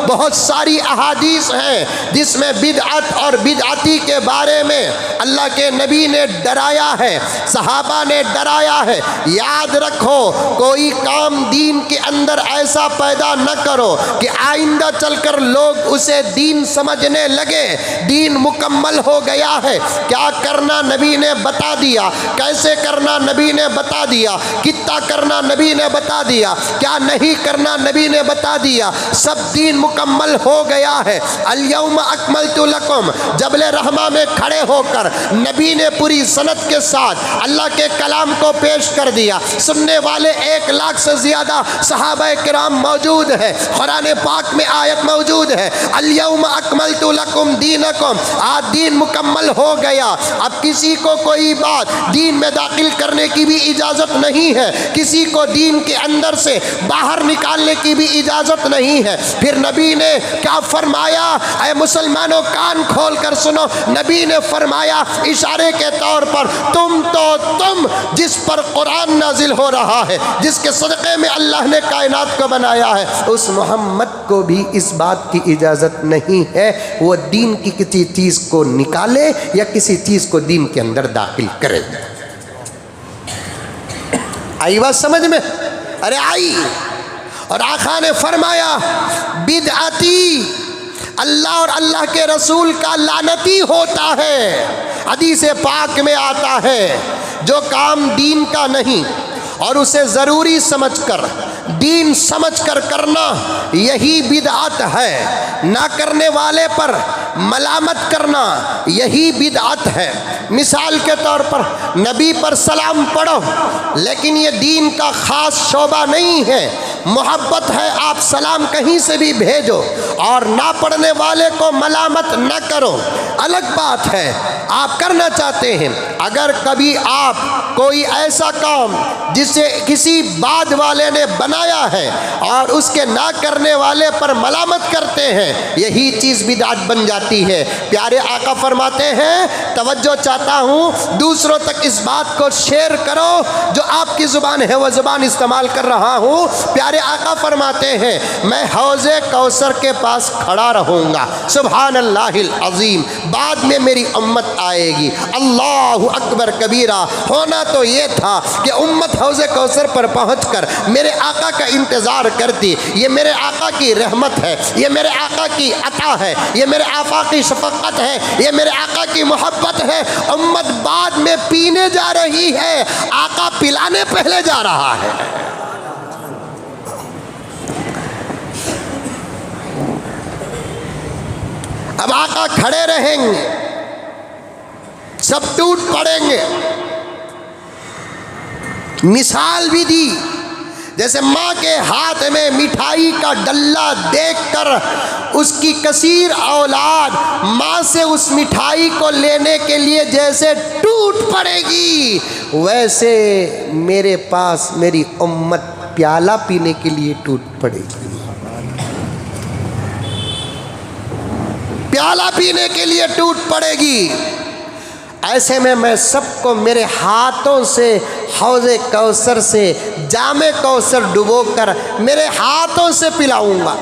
بہت ساری احادیث ہیں جس میں بدعت اور بدعتی کے بارے میں اللہ کے نبی نے ڈرایا ہے، صحابہ نے ڈرایا ہے۔ یاد رکھو کوئی کام دین کے اندر ایسا پیدا نہ کرو کہ آئندہ چل کر لوگ اسے دین سمجھنے لگے۔ دین مکمل ہو گیا ہے، کیا کرنا نبی نے بتا دیا، کیسے کرنا نبی نے بتا دیا، کتنا کرنا نبی نے بتا دیا، کیا نہیں کرنا نبی نے بتا دیا، سب دین مکمل ہو گیا ہے۔ الیوم اکملت لکم، جبل رحمہ میں کھڑے ہو کر نبی نے پوری سند کے ساتھ اللہ کے کلام کو پیش کر دیا۔ سننے والے 1 لاکھ سے زیادہ صحابہ کرام موجود ہیں، قرآن پاک میں آیت موجود ہے الیوم اکملت لکم دینکم، آج دین مکمل ہو گیا۔ اب کسی کو کوئی بات دین میں داخل کرنے کی بھی اجازت نہیں ہے، کسی کو دین کے اندر سے باہر نکالنے کی بھی اجازت نہیں ہے۔ پھر نبی نے کیا فرمایا؟ اے مسلمانوں کان کھول کر سنو، نبی نے فرمایا اشارے کے طور پر تم جس پر قرآن نازل ہو رہا ہے، جس کے صدقے میں اللہ نے کائنات کو بنایا ہے، اس محمد کو بھی اس بات کی اجازت نہیں ہے وہ دین کی کسی چیز کو نکالے یا کسی چیز کو دین کے اندر داخل کرے۔ آئی بات سمجھ میں؟ ارے آئی۔ اور آقا نے فرمایا بدعتی اللہ اور اللہ کے رسول کا لعنتی ہوتا ہے۔ حدیث پاک میں آتا ہے جو کام دین کا نہیں اور اسے ضروری سمجھ کر دین سمجھ کر کرنا یہی بدعت ہے، نہ کرنے والے پر ملامت کرنا یہی بدعت ہے۔ مثال کے طور پر نبی پر سلام پڑھو لیکن یہ دین کا خاص شعبہ نہیں ہے، محبت ہے آپ سلام کہیں سے بھی بھیجو، اور نہ پڑھنے والے کو ملامت نہ کرو، الگ بات ہے آپ کرنا چاہتے ہیں۔ اگر کبھی آپ کوئی ایسا کام جسے کسی بعد والے نے بنایا ہے اور اس کے نہ کرنے والے پر ملامت کرتے ہیں، یہی چیز بدعت بن جاتی ہے۔ پیارے آقا فرماتے ہیں توجہ چاہتا ہوں دوسروں تک اس بات کو شیئر کرو، جو آپ کی زبان ہے وہ زبان استعمال کر رہا ہوں۔ پیارے آقا فرماتے ہیں میں حوض کوثر کے پاس کھڑا رہوں گا، سبحان اللہ العظیم، بعد میں میری امت آئے گی، اللہ اکبر کبیرہ۔ ہونا تو یہ تھا کہ امت حوض کوثر پر پہنچ کر میرے آقا کا انتظار کرتی، یہ میرے آقا کی رحمت ہے، یہ میرے آقا کی عطا ہے، یہ میرے آقا کی شفقت ہے، یہ میرے آقا کی محبت ہے۔ امت بعد میں پینے جا رہی ہے، آقا پلانے پہلے جا رہا ہے۔ اب آقا کھڑے رہیں گے، سب ٹوٹ پڑیں گے۔ مثال بھی دی جیسے ماں کے ہاتھ میں مٹھائی کا ڈلہ دیکھ کر اس کی کثیر اولاد ماں سے اس مٹھائی کو لینے کے لیے جیسے ٹوٹ پڑے گی، ویسے میرے پاس میری امت پیالہ پینے کے لیے ٹوٹ پڑے گی، پیالہ پینے کے لیے ٹوٹ پڑے گی۔ ایسے میں سب کو میرے ہاتھوں سے حوض کوثر سے جام کوثر ڈبو کر میرے ہاتھوں سے پلاؤں گا۔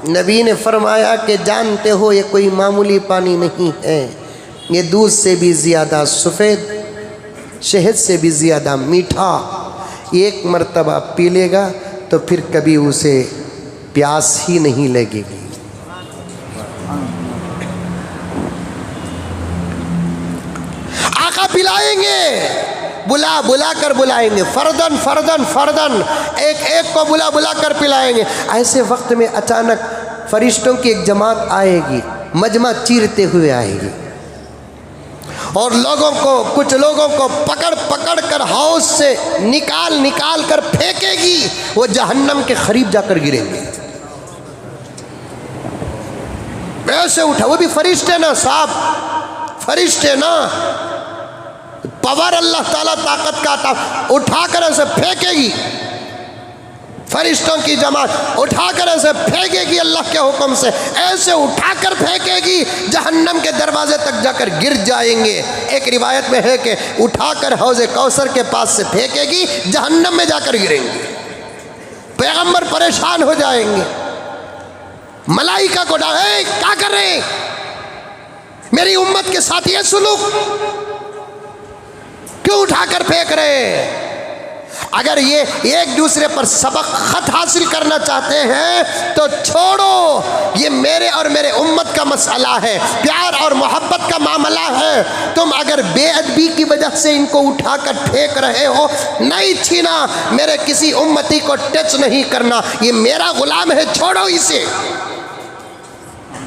نبی نے فرمایا کہ جانتے ہو یہ کوئی معمولی پانی نہیں ہے، یہ دودھ سے بھی زیادہ سفید، شہد سے بھی زیادہ میٹھا، ایک مرتبہ پی لے گا تو پھر کبھی اسے پیاس ہی نہیں لگے گی۔ آقا پلائیں گے، بلا بلا کر بلائیں گے، فردن فردن فردن، ایک ایک کو بلا بلا کر پلائیں گے۔ ایسے وقت میں اچانک فرشتوں کی ایک جماعت آئے گی، مجمع چیرتے ہوئے آئے گی، اور کچھ لوگوں کو پکڑ پکڑ کر حوض سے نکال نکال کر پھینکے گی، وہ جہنم کے قریب جا کر گریں گے۔ ایسے اٹھا، وہ بھی فرشتے نا صاحب، فرشتے نا، پاور اللہ تعالیٰ طاقت کا عطا، اٹھا کر ایسے پھینکے گی، فرشتوں کی جماعت اٹھا کر ایسے پھینکے گی اللہ کے حکم سے، ایسے اٹھا کر پھینکے گی جہنم کے دروازے تک جا کر گر جائیں گے۔ ایک روایت میں ہے کہ اٹھا کر حوض کوثر کے پاس سے پھینکے گی، جہنم میں جا کر گریں گے۔ پیغمبر پریشان ہو جائیں گے، ملائکہ کو ڈالے، کیا کر رہے ہیں میری امت کے ساتھ یہ سلوک کیوں اٹھا کر پھینک رہے ہیں؟ اگر یہ ایک دوسرے پر سبق خط حاصل کرنا چاہتے ہیں تو چھوڑو، یہ میرے اور میرے امت کا مسئلہ ہے، پیار اور محبت کا معاملہ ہے۔ تم اگر بے ادبی کی وجہ سے ان کو اٹھا کر پھینک رہے ہو، نہیں چھینا، میرے کسی امتی کو ٹچ نہیں کرنا، یہ میرا غلام ہے، چھوڑو اسے۔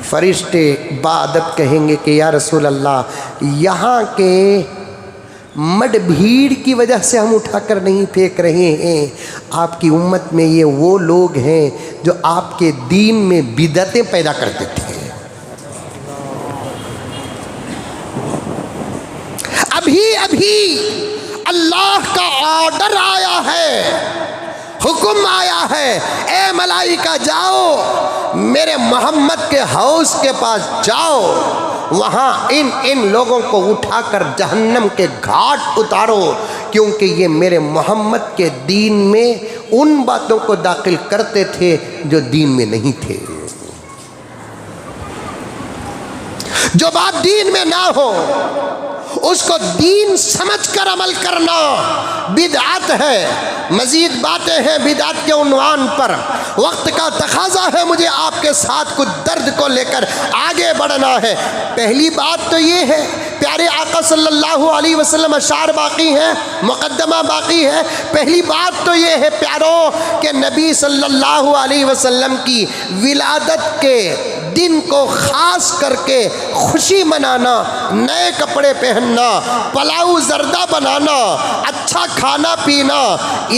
فرشتے باادب کہیں گے کہ یا رسول اللہ، یہاں کے مڈ بھیڑ کی وجہ سے ہم اٹھا کر نہیں پھینک رہے ہیں، آپ کی امت میں یہ وہ لوگ ہیں جو آپ کے دین میں بدعتیں پیدا کرتے تھے۔ ابھی اللہ کا آرڈر آیا ہے، حکم آیا ہے، اے ملائکہ جاؤ میرے محمد کے حوض کے پاس جاؤ، وہاں ان لوگوں کو اٹھا کر جہنم کے گھاٹ اتارو، کیونکہ یہ میرے محمد کے دین میں ان باتوں کو داخل کرتے تھے جو دین میں نہیں تھے۔ جو بات دین میں نہ ہو اس کو دین سمجھ کر عمل کرنا بدعت ہے۔ مزید باتیں ہیں بدعت کے عنوان پر، وقت کا تقاضا ہے مجھے آپ کے ساتھ کچھ درد کو لے کر آگے بڑھنا ہے۔ پہلی بات تو یہ ہے، پیارے آقا صلی اللہ علیہ وسلم اشعار باقی ہیں، مقدمہ باقی ہے۔ پہلی بات تو یہ ہے پیاروں کہ نبی صلی اللہ علیہ وسلم کی ولادت کے دن کو خاص کر کے خوشی منانا، نئے کپڑے پہننا، پلاؤ زردہ بنانا، اچھا کھانا پینا،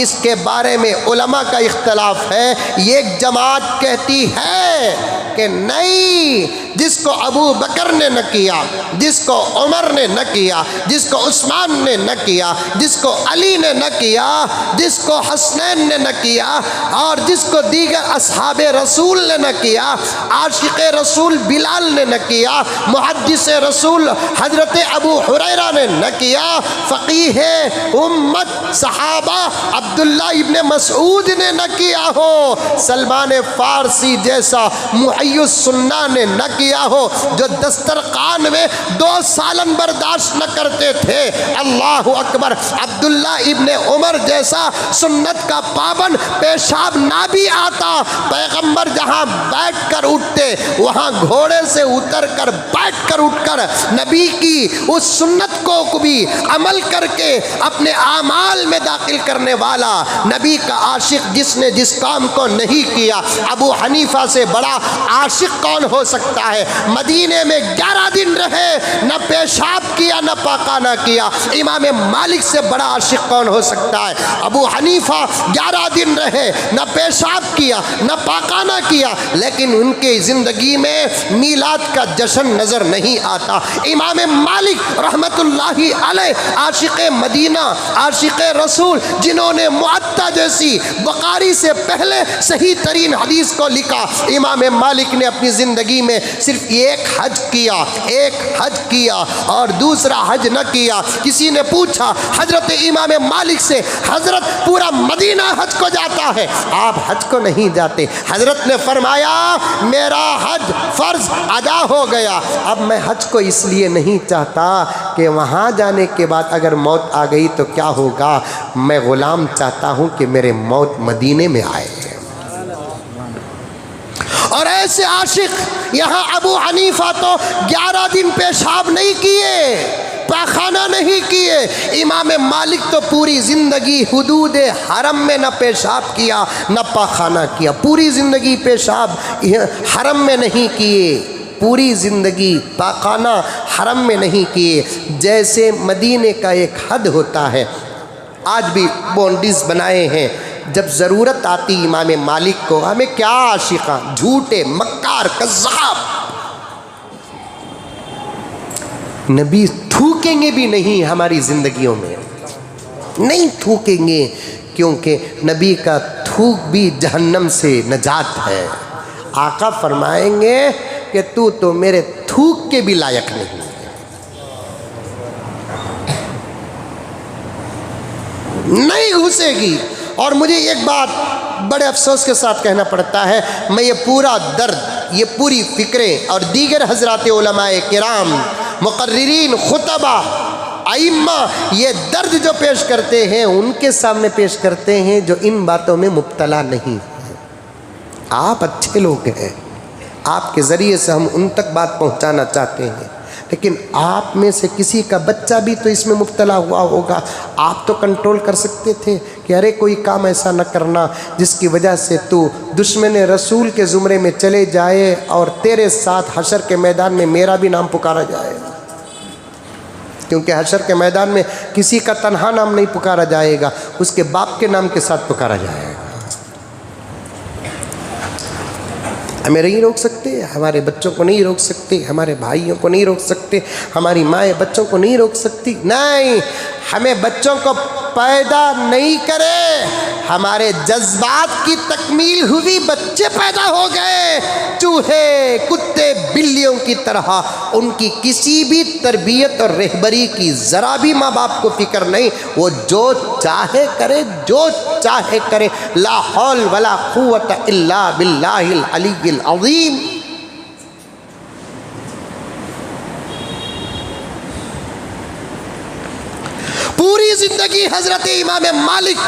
اس کے بارے میں علماء کا اختلاف ہے۔ ایک جماعت کہتی ہے کہ نہیں، جس کو ابو بکر نے نہ کیا، جس کو عمر نے نہ کیا، جس کو عثمان نے نہ کیا، جس کو علی نے نہ کیا، جس کو حسنین نے نہ کیا، اور جس کو دیگر اصحاب رسول نے نہ کیا، عاشق رسول بلال نے نہ کیا، محدث رسول حضرت ابو ہریرہ نے نہ کیا، فقیہ امت صحابہ عبداللہ ابن مسعود نے نہ کیا ہو، سلمان فارسی جیسا محی السنہ نے نہ کیا ہو، جو دسترخوان میں 2 سالن برداشت نہ کرتے تھے، اللہ اکبر، عبداللہ ابن عمر جیسا سنت کا پابند، پیشاب نہ بھی آتا، پیغمبر جہاں بیٹھ کر اٹھتے وہاں گھوڑے سے اتر کر بیٹھ کر اٹھ کر نبی کی اس سنت کو بھی عمل کر کے اپنے اعمال میں داخل کرنے والا نبی کا عاشق، جس نے جس کام کو نہیں کیا۔ ابو حنیفہ سے بڑا عاشق کون ہو سکتا ہے؟ مدینے میں 11 دن رہے، نہ پیشاب کیا نہ پاخانہ کیا۔ امام مالک سے بڑا عاشق کون ہو سکتا ہے؟ ابو حنیفہ 11 دن رہے، نہ پیشاب کیا نہ پاخانہ کیا، لیکن ان کے زندگی میں میلاد کا جشن نظر نہیں آتا۔ امام مالک رحمت اللہ علیہ عاشق مدینہ، عاشق رسول، جنہوں نے معطا جیسی بخاری سے پہلے صحیح ترین حدیث کو لکھا، امام مالک مالک نے اپنی زندگی میں صرف ایک حج کیا اور دوسرا حج نہ کیا۔ کسی نے پوچھا حضرت امام مالک سے، حضرت پورا مدینہ حج کو جاتا ہے، آپ حج کو نہیں جاتے؟ حضرت نے فرمایا میرا حج فرض ادا ہو گیا، اب میں حج کو اس لیے نہیں چاہتا کہ وہاں جانے کے بعد اگر موت آ گئی تو کیا ہوگا، میں غلام چاہتا ہوں کہ میرے موت مدینے میں آئے۔ اور ایسے عاشق یہاں ابو حنیفہ تو 11 دن پیشاب نہیں کیے، پاخانہ نہیں کیے، امام مالک تو پوری زندگی حدود حرم میں نہ پیشاب کیا نہ پاخانہ کیا، پوری زندگی پیشاب حرم میں نہیں کیے، پوری زندگی پاخانہ حرم میں نہیں کیے۔ جیسے مدینے کا ایک حد ہوتا ہے، آج بھی باؤنڈریز بنائے ہیں، جب ضرورت آتی امام مالک کو، ہمیں کیا عاشقاں، جھوٹے، مکار، کذاب، نبی تھوکیں گے بھی نہیں ہماری زندگیوں میں، نہیں تھوکیں گے، کیونکہ نبی کا تھوک بھی جہنم سے نجات ہے۔ آقا فرمائیں گے کہ تو میرے تھوک کے بھی لائق نہیں، نہیں گھسے گی۔ اور مجھے ایک بات بڑے افسوس کے ساتھ کہنا پڑتا ہے، میں یہ پورا درد، یہ پوری فکریں اور دیگر حضرات علماء کرام، مقررین، خطبہ، ائمہ یہ درد جو پیش کرتے ہیں ان کے سامنے پیش کرتے ہیں جو ان باتوں میں مبتلا نہیں۔ آپ اچھے لوگ ہیں، آپ کے ذریعے سے ہم ان تک بات پہنچانا چاہتے ہیں، لیکن آپ میں سے کسی کا بچہ بھی تو اس میں مبتلا ہوا ہوگا، آپ تو کنٹرول کر سکتے تھے کہ ارے کوئی کام ایسا نہ کرنا جس کی وجہ سے تو دشمن رسول کے زمرے میں چلے جائے اور تیرے ساتھ حشر کے میدان میں میرا بھی نام پکارا جائے، کیونکہ حشر کے میدان میں کسی کا تنہا نام نہیں پکارا جائے گا، اس کے باپ کے نام کے ساتھ پکارا جائے گا۔ ہمیں نہیں روک سکتے، ہمارے بچوں کو نہیں روک سکتے، ہمارے بھائیوں کو نہیں روک سکتے، ہماری مائیں بچوں کو نہیں روک سکتی، نہیں، ہمیں بچوں کو پیدا نہیں کرے، ہمارے جذبات کی تکمیل ہوئی، بچے پیدا ہو گئے، چوہے، کتے، بلیوں کی طرح، ان کی کسی بھی تربیت اور رہبری کی ذرا بھی ماں باپ کو فکر نہیں، وہ جو چاہے کرے، جو چاہے کرے، لا حول ولا قوت الا باللہ العلی العظیم۔ پوری زندگی حضرت امام مالک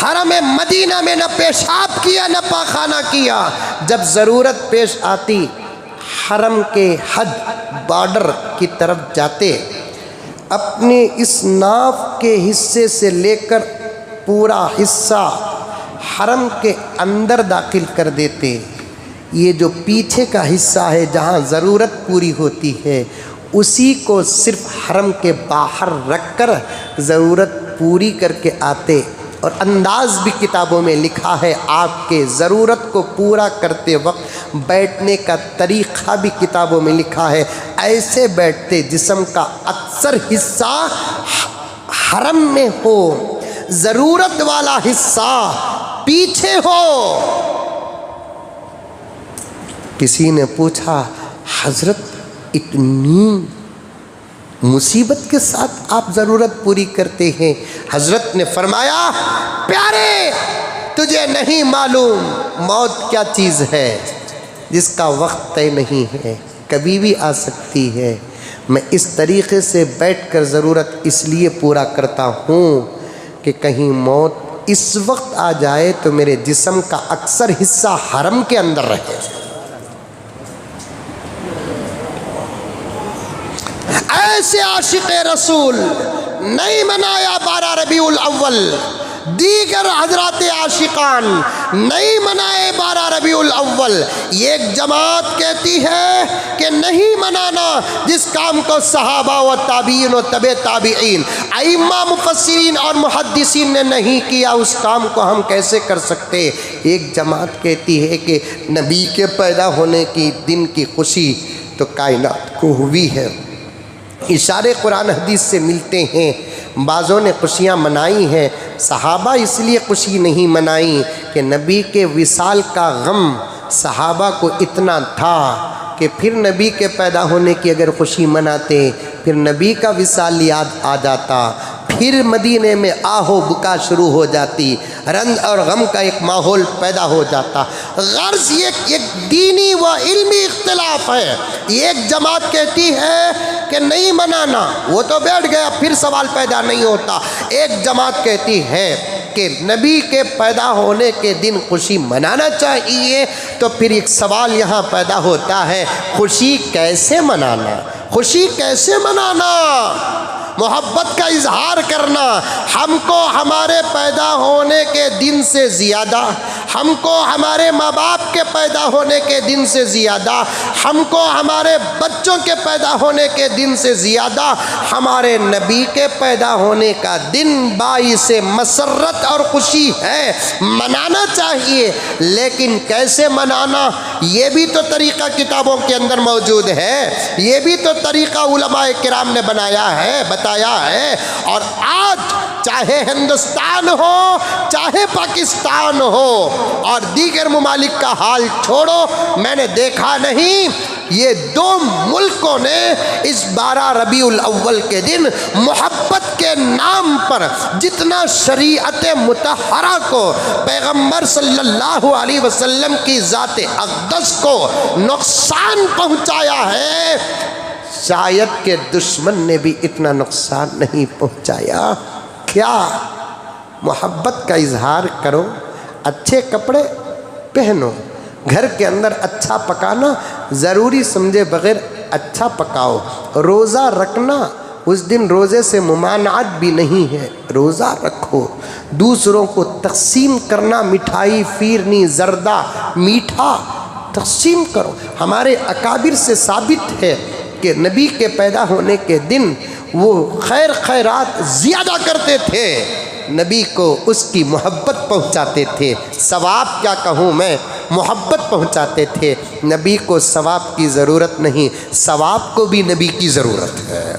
حرم مدینہ میں نہ پیشاب کیا نہ پاخانہ کیا، جب ضرورت پیش آتی حرم کے حد بارڈر کی طرف جاتے، اپنے اس ناف کے حصے سے لے کر پورا حصہ حرم کے اندر داخل کر دیتے، یہ جو پیچھے کا حصہ ہے جہاں ضرورت پوری ہوتی ہے اسی کو صرف حرم کے باہر رکھ کر ضرورت پوری کر کے آتے، اور انداز بھی کتابوں میں لکھا ہے، آپ کے ضرورت کو پورا کرتے وقت بیٹھنے کا طریقہ بھی کتابوں میں لکھا ہے، ایسے بیٹھتے جسم کا اکثر حصہ حرم میں ہو، ضرورت والا حصہ پیچھے ہو۔ کسی نے پوچھا حضرت اتنی مصیبت کے ساتھ آپ ضرورت پوری کرتے ہیں؟ حضرت نے فرمایا پیارے تجھے نہیں معلوم موت کیا چیز ہے جس کا وقت طے نہیں ہے، کبھی بھی آ سکتی ہے، میں اس طریقے سے بیٹھ کر ضرورت اس لیے پورا کرتا ہوں کہ کہیں موت اس وقت آ جائے تو میرے جسم کا اکثر حصہ حرم کے اندر رہے۔ ایسے عاشق رسول نہیں منایا 12 ربیع الاول، دیگر حضرات عاشقان نہیں منائے 12 ربیع الاول، ایک جماعت کہتی ہے کہ نہیں منانا جس کام کو صحابہ و تابعین و تبع تابعین، ائمہ مفسرین اور محدثین نے نہیں کیا، اس کام کو ہم کیسے کر سکتے؟ ایک جماعت کہتی ہے کہ نبی کے پیدا ہونے کی دن کی خوشی تو کائنات کو ہوئی ہے، اشارے قرآن حدیث سے ملتے ہیں، بعضوں نے خوشیاں منائی ہیں، صحابہ اس لیے خوشی نہیں منائی کہ نبی کے وصال کا غم صحابہ کو اتنا تھا کہ پھر نبی کے پیدا ہونے کی اگر خوشی مناتے، پھر نبی کا وصال یاد آ جاتا، پھر مدینے میں آہو بکا شروع ہو جاتی، رنج اور غم کا ایک ماحول پیدا ہو جاتا۔ غرض یہ ایک دینی و علمی اختلاف ہے۔ ایک جماعت کہتی ہے کہ نہیں منانا، وہ تو بیٹھ گیا، پھر سوال پیدا نہیں ہوتا۔ ایک جماعت کہتی ہے کہ نبی کے پیدا ہونے کے دن خوشی منانا چاہیے، تو پھر ایک سوال یہاں پیدا ہوتا ہے، خوشی کیسے منانا؟ خوشی کیسے منانا؟ محبت کا اظہار کرنا ہم کو ہمارے پیدا ہونے کے دن سے زیادہ، ہم کو ہمارے ماں باپ کے پیدا ہونے کے دن سے زیادہ، ہم کو ہمارے بچوں کے پیدا ہونے کے دن سے زیادہ ہمارے نبی کے پیدا ہونے کا دن باعث مسرت اور خوشی ہے، منانا چاہیے۔ لیکن کیسے منانا، یہ بھی تو طریقہ کتابوں کے اندر موجود ہے، یہ بھی تو طریقہ علماء کرام نے بنایا ہے، بتایا ہے۔ اور آج چاہے ہندوستان ہو، چاہے پاکستان ہو اور دیگر ممالک کا حال چھوڑو، میں نے دیکھا نہیں یہ دو ملکوں نے اس 12 ربیع الاول کے دن محبت کے نام پر جتنا شریعت مطہرہ کو، پیغمبر صلی اللہ علیہ وسلم کی ذات اقدس کو نقصان پہنچایا ہے، شاید کہ دشمن نے بھی اتنا نقصان نہیں پہنچایا۔ کیا؟ محبت کا اظہار کرو، اچھے کپڑے پہنو، گھر کے اندر اچھا پکانا ضروری سمجھے بغیر اچھا پکاؤ، روزہ رکھنا اس دن روزے سے ممانعت بھی نہیں ہے، روزہ رکھو، دوسروں کو تقسیم کرنا، مٹھائی، فیرنی، زردہ، میٹھا تقسیم کرو۔ ہمارے اکابر سے ثابت ہے کہ نبی کے پیدا ہونے کے دن وہ خیر خیرات زیادہ کرتے تھے، نبی کو اس کی محبت پہنچاتے تھے۔ ثواب کیا کہوں میں، محبت پہنچاتے تھے۔ نبی کو ثواب کی ضرورت نہیں، ثواب کو بھی نبی کی ضرورت ہے۔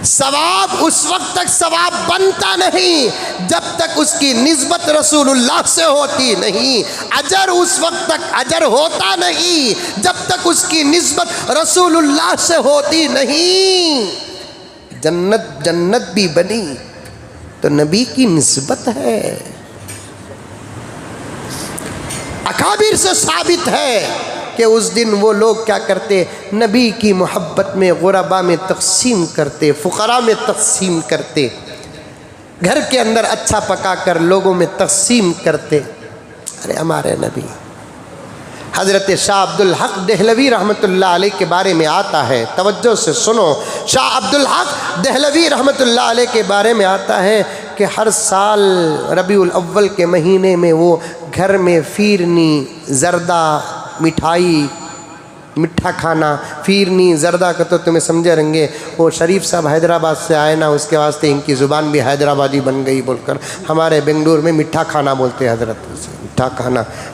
ثواب اس وقت تک ثواب بنتا نہیں جب تک اس کی نسبت رسول اللہ سے ہوتی نہیں، اجر اس وقت تک اجر ہوتا نہیں جب تک اس کی نسبت رسول اللہ سے ہوتی نہیں۔ جنت بھی بنی تو نبی کی نسبت ہے۔ اکابر سے ثابت ہے کہ اس دن وہ لوگ کیا کرتے، نبی کی محبت میں غربا میں تقسیم کرتے، فقراء میں تقسیم کرتے، گھر کے اندر اچھا پکا کر لوگوں میں تقسیم کرتے۔ ارے ہمارے نبی، حضرت شاہ عبدالحق دہلوی رحمۃ اللہ علیہ کے بارے میں آتا ہے، توجہ سے سنو، شاہ عبدالحق دہلوی رحمۃ اللہ علیہ کے بارے میں آتا ہے کہ ہر سال ربیع الاول کے مہینے میں وہ گھر میں فیرنی، زردہ، مٹھائی، میٹھا کھانا، فیرنی، زردہ کا تو تمہیں سمجھے رہیں گے، وہ شریف صاحب حیدرآباد سے آئے نا، اس کے واسطے ان کی زبان بھی حیدرآبادی بن گئی بول کر ہمارے بنگلور میں میٹھا کھانا بولتے ہیں حضرت،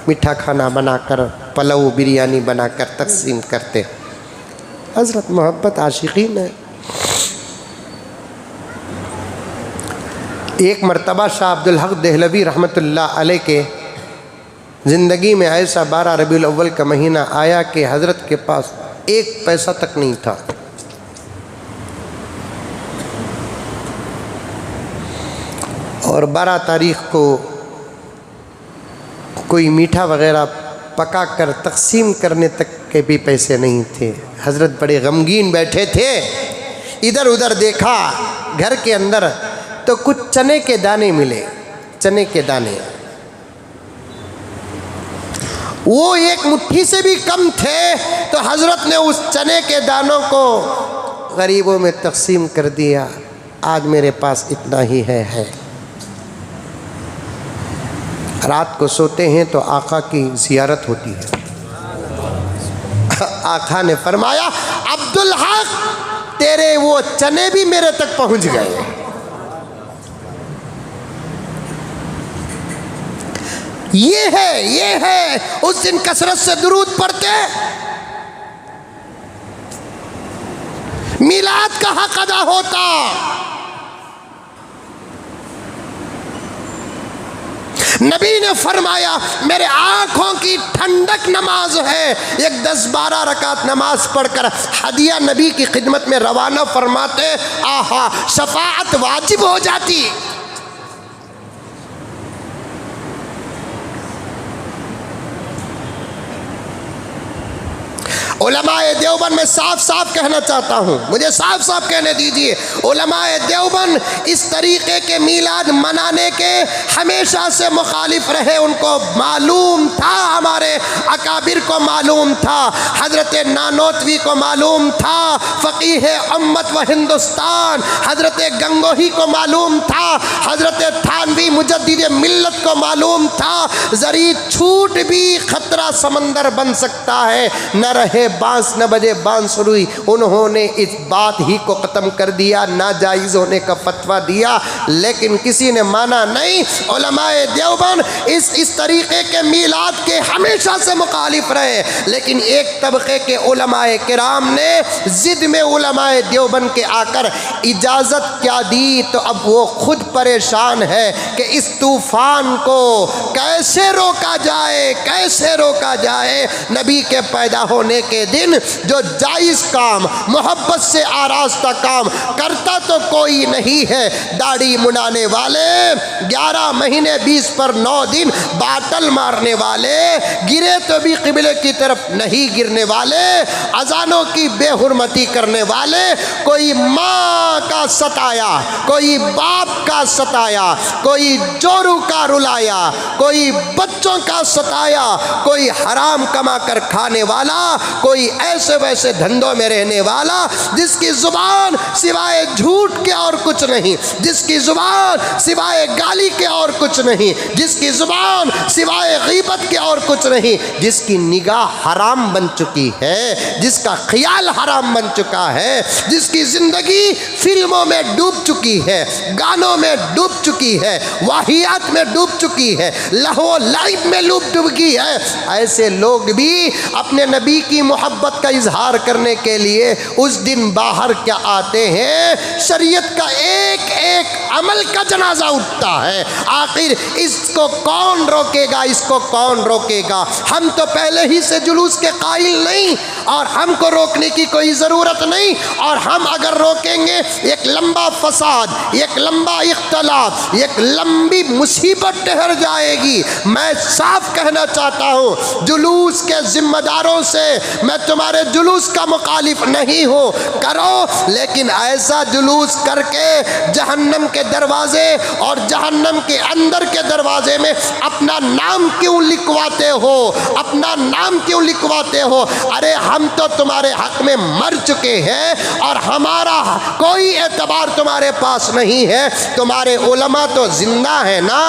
میٹھا کھانا بنا کر، پلو بریانی بنا کر تقسیم کرتے۔ حضرت محبت عاشقین ہے۔ ایک مرتبہ شاہ عبدالحق دہلوی رحمۃ اللہ علیہ کے زندگی میں ایسا 12 ربیع الاول کا مہینہ آیا کہ حضرت کے پاس 1 پیسہ تک نہیں تھا۔ اور 12 تاریخ کو کوئی میٹھا وغیرہ پکا کر تقسیم کرنے تک کے بھی پیسے نہیں تھے۔ حضرت بڑے غمگین بیٹھے تھے، ادھر ادھر دیکھا گھر کے اندر تو کچھ چنے کے دانے ملے، چنے کے دانے، وہ 1 مٹھی سے بھی کم تھے، تو حضرت نے اس چنے کے دانوں کو غریبوں میں تقسیم کر دیا، آج میرے پاس اتنا ہی ہے۔ رات کو سوتے ہیں تو آقا کی زیارت ہوتی ہے، آقا نے فرمایا عبدالحق تیرے وہ چنے بھی میرے تک پہنچ گئے۔ یہ ہے اس دن کثرت سے درود پڑھتے، میلاد کا حق ادا ہوتا، نبی نے فرمایا میرے آنکھوں کی ٹھنڈک نماز ہے، ایک 10-12 رکعت نماز پڑھ کر ہدیہ نبی کی خدمت میں روانہ فرماتے، آہا شفاعت واجب ہو جاتی۔ علماء دیوبند میں صاف صاف کہنا چاہتا ہوں، مجھے صاف صاف کہنے دیجئے، علماء دیوبند اس طریقے کے میلاد منانے کے ہمیشہ سے مخالف رہے۔ ان کو معلوم تھا، ہمارے اکابر کو معلوم تھا، حضرت نانوتوی کو معلوم تھا، فقیہ امت و ہندوستان حضرت گنگوہی کو معلوم تھا، حضرت تھانوی مجدد ملت کو معلوم تھا، ذری چھوٹ بھی خطرہ سمندر بن سکتا ہے، نہ رہے بانس نہ بجے بانسری۔ انہوں نے اس بات ہی کو ختم کر دیا، ناجائز ہونے کا فتویٰ دیا، لیکن کسی نے مانا نہیں۔ علماء دیوبند اس طریقے کے میلاد کے ہمیشہ سے مخالف رہے، لیکن ایک طبقے کے علماء کرام نے ضد میں علماء دیوبند کے آ کر اجازت کیا دی، تو اب وہ خود پریشان ہے کہ اس طوفان کو کیسے روکا جائے، کیسے روکا جائے۔ نبی کے پیدا ہونے کے دن جو جائز کام، محبت سے آراستہ کام کرتا تو کوئی نہیں ہے۔ داڑھی منانے والے، 11 مہینے 20 پر 9 دن باٹل مارنے والے، گرے تو بھی قبلے کی طرف نہیں گرنے والے، اذانوں کی بے حرمتی کرنے والے، کوئی ماں کا ستایا، کوئی باپ کا ستایا، کوئی چورو کا رلایا، کوئی بچوں کا ستایا، کوئی حرام کما کر کھانے والا، کوئی ایسے ویسے دھندوں میں رہنے والا، جس کی زبان سوائے جھوٹ کے اور کچھ نہیں، جس کی زبان سوائے گالی کے اور کچھ نہیں، جس کی زبان سوائے غیبت کے اور کچھ نہیں، جس کی نگاہ حرام بن چکی ہے، جس کا خیال حرام بن چکا ہے، جس کی زندگی فلموں میں ڈوب چکی ہے، گانوں میں ڈوب چکی ہے، واہیات میں ڈوب چکی ہے، لہو و لعب میں ڈوب چکی ہے، ایسے لوگ بھی اپنے نبی کی محبت کا اظہار کرنے کے لیے اس دن باہر کیا آتے ہیں، شریعت کا ایک ایک عمل کا جنازہ اٹھتا ہے۔ آخر اس کو کون روکے گا، اس کو کون روکے گا؟ ہم تو پہلے ہی سے جلوس کے قائل نہیں، اور ہم کو روکنے کی کوئی ضرورت نہیں، اور ہم اگر روکیں گے ایک لمبا فساد، ایک لمبا اختلاف، ایک لمبی مصیبت ٹھہر جائے گی۔ میں صاف کہنا چاہتا ہوں، جلوس کے ذمہ داروں سے میں تمہارے جلوس کا مخالف نہیں ہوں، کرو، لیکن ایسا جلوس کر کے جہنم کے دروازے اور جہنم کے اندر کے دروازے میں اپنا نام کیوں لکھواتے ہو، اپنا نام کیوں لکھواتے ہو؟ ارے ہم تو تمہارے حق میں مر چکے ہیں، اور ہمارا کوئی اعتبار تمہارے پاس نہیں ہے۔ تمہارے علماء تو زندہ ہیں نا،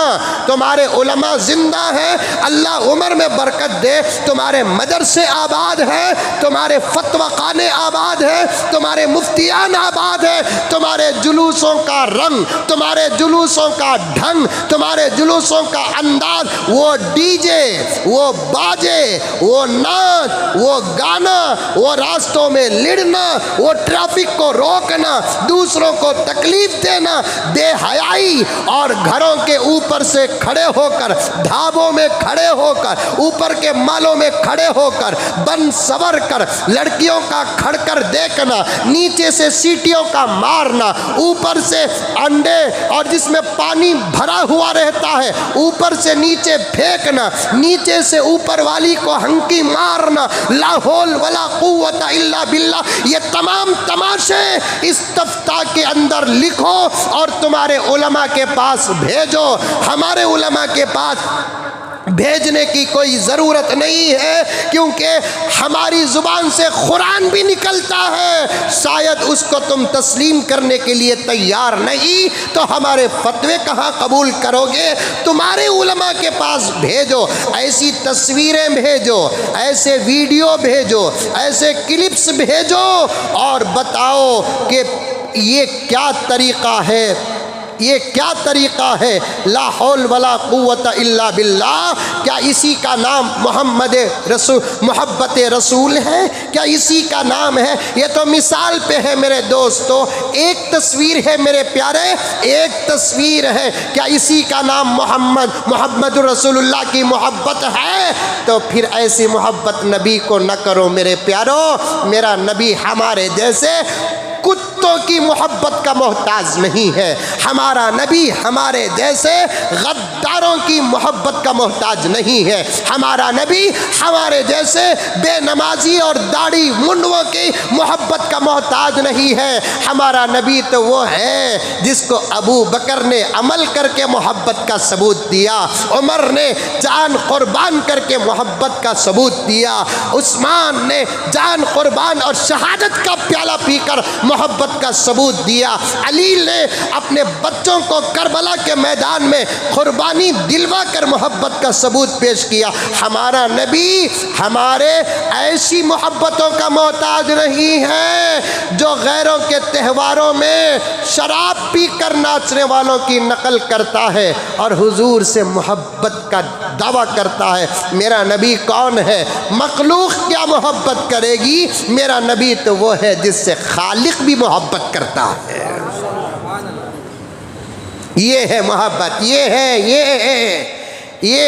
تمہارے علماء زندہ ہیں، اللہ عمر میں برکت دے، تمہارے مدرسے آباد ہیں، تمہارے فتویٰ خانے آباد ہیں، تمہارے مفتیان آباد ہیں، تمہارے جلوسوں کا رنگ، تمہارے جلوسوں کا ڈھنگ، تمہارے جلوسوں کا انداز، وہ ڈی جے، وہ باجے، وہ ناچ، وہ گانا، وہ راستوں میں لڑنا، وہ ٹریفک کو روکنا، دوسروں کو تکلیف دینا، بے حیائی، اور گھروں کے اوپر سے کھڑے ہو کر، ڈھابوں میں کھڑے ہو کر، اوپر کے مالوں میں کھڑے ہو کر، بن سور کر لڑکیوں کا کھڑ کر دیکھنا، نیچے سے سیٹیوں کا مارنا، اوپر سے انڈے اور جس میں پانی بھرا ہوا رہتا ہے اوپر سے نیچے پھینکنا، نیچے سے اوپر والی کو ہنکی مارنا، لا حول ولا قوت الا باللہ، یہ تمام تماشے اس تفتہ کے اندر لکھو اور تمہارے علماء کے پاس بھیجو۔ ہمارے علماء کے پاس بھیجنے کی کوئی ضرورت نہیں ہے، کیونکہ ہماری زبان سے قرآن بھی نکلتا ہے، شاید اس کو تم تسلیم کرنے کے لیے تیار نہیں تو ہمارے فتوے کہاں قبول کرو گے؟ تمہارے علماء کے پاس بھیجو، ایسی تصویریں بھیجو، ایسے ویڈیو بھیجو، ایسے کلپس بھیجو، اور بتاؤ کہ یہ کیا طریقہ ہے یہ کیا طریقہ ہے؟ لا حول ولا قوت الا باللہ. کیا اسی کا نام محمد رسول محبت رسول ہے؟ کیا اسی کا نام ہے؟ یہ تو مثال پہ ہے میرے دوستو، ایک تصویر ہے میرے پیارے، ایک تصویر ہے. کیا اسی کا نام محمد رسول اللہ کی محبت ہے؟ تو پھر ایسی محبت نبی کو نہ کرو میرے پیارو. میرا نبی ہمارے جیسے کتوں کی محبت کا محتاج نہیں ہے. ہمارا نبی ہمارے جیسے غداروں کی محبت کا محتاج نہیں ہے. ہمارا نبی ہمارے جیسے بے نمازی اور داڑھی منڈوں کی محبت کا محتاج نہیں ہے. ہمارا نبی تو وہ ہے جس کو ابو بکر نے عمل کر کے محبت کا ثبوت دیا، عمر نے جان قربان کر کے محبت کا ثبوت دیا، عثمان نے جان قربان اور شہادت کا پیالہ پی کر محبت کا ثبوت دیا، علی نے اپنے بچوں کو کربلا کے میدان میں قربانی دلوا کر محبت کا ثبوت پیش کیا. ہمارا نبی ہمارے ایسی محبتوں کا محتاج نہیں ہے جو غیروں کے تہواروں میں شراب پی کر ناچنے والوں کی نقل کرتا ہے اور حضور سے محبت کا دعویٰ کرتا ہے. میرا نبی کون ہے؟ مخلوق کیا محبت کرے گی؟ میرا نبی تو وہ ہے جس سے خالق بھی محبت کرتا ہے. یہ ہے محبت، یہ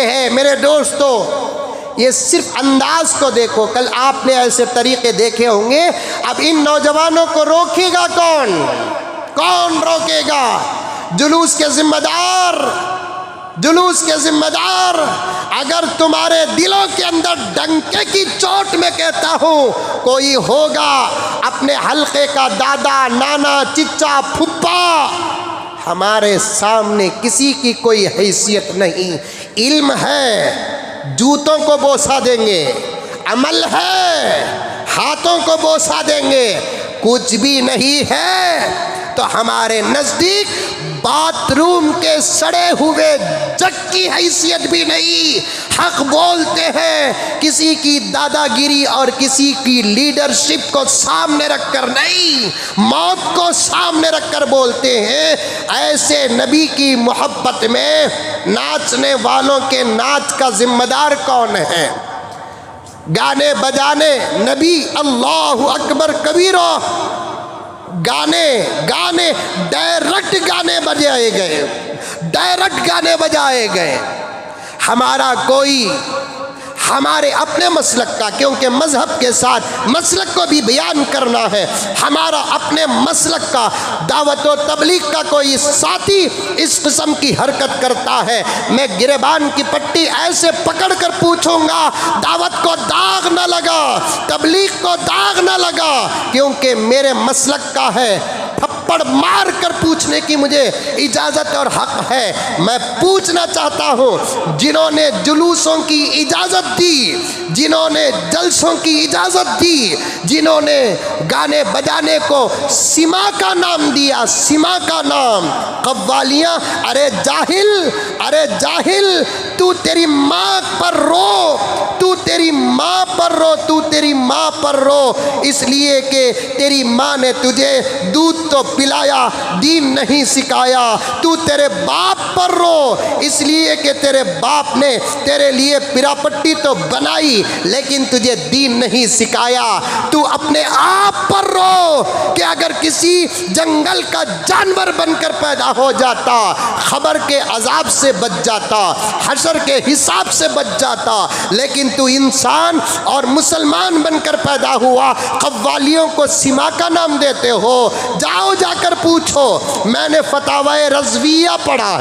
ہے میرے دوستو. یہ صرف انداز کو دیکھو. کل آپ نے ایسے طریقے دیکھے ہوں گے. اب ان نوجوانوں کو روکے گا کون روکے گا؟ جلوس کے ذمہ دار. اگر تمہارے دلوں کے اندر ڈنکے کی چوٹ میں کہتا ہوں کوئی ہوگا اپنے حلقے کا دادا، نانا، چچا، پھپھا، ہمارے سامنے کسی کی کوئی حیثیت نہیں. علم ہے جوتوں کو بوسہ دیں گے، عمل ہے ہاتھوں کو بوسہ دیں گے، کچھ بھی نہیں ہے تو ہمارے نزدیک باتھ روم کے سڑے ہوئے جگ کی حیثیت بھی نہیں. حق بولتے ہیں، کسی کی دادا گیری اور کسی کی لیڈرشپ کو سامنے رکھ کر نہیں، موت کو سامنے رکھ کر بولتے ہیں. ایسے نبی کی محبت میں ناچنے والوں کے ناچ کا ذمہ دار کون ہے؟ گانے بجانے، نبی اللہ اکبر کبیرہ، گانے ڈائریکٹ گانے بجائے گئے. ہمارا کوئی ہمارے اپنے مسلک کا، کیونکہ مذہب کے ساتھ مسلک کو بھی بیان کرنا ہے، ہمارا اپنے مسلک کا دعوت و تبلیغ کا کوئی ساتھی اس قسم کی حرکت کرتا ہے، میں گریبان کی پٹی ایسے پکڑ کر پوچھوں گا دعوت کو داغ نہ لگا، تبلیغ کو داغ نہ لگا، کیونکہ میرے مسلک کا ہے. تھپڑ مار کر پوچھنے کی مجھے اجازت اور حق ہے. میں پوچھنا چاہتا ہوں جنہوں نے جلوسوں کی اجازت دی، جنہوں نے جلسوں کی اجازت دی، جنہوں نے گانے بجانے کو سما کا نام دیا، سما کا نام، قوالیاں، ارے جاہل تو تیری ماں پر رو، تو تیری ماں پر رو، اس لیے کہ تیری ماں نے تجھے دودھ تو پلایا، دین نہیں سکھایا. تو تیرے باپ پر رو، اس لیے کہ تیرے باپ نے تیرے لیے پیرا پٹی تو بنائی لیکن تجھے دین نہیں سکھایا. تو اپنے آپ پر رو کہ اگر کسی جنگل کا جانور بن کر پیدا ہو جاتا، خبر کے عذاب سے بچ جاتا، حشر کے حساب سے بچ جاتا، لیکن تو انسان اور مسلمان بن کر پیدا ہوا، قوالیوں کو سما کا نام دیتے ہو. جا کر پوچھو. میں نے فتاوی رضویہ پڑھا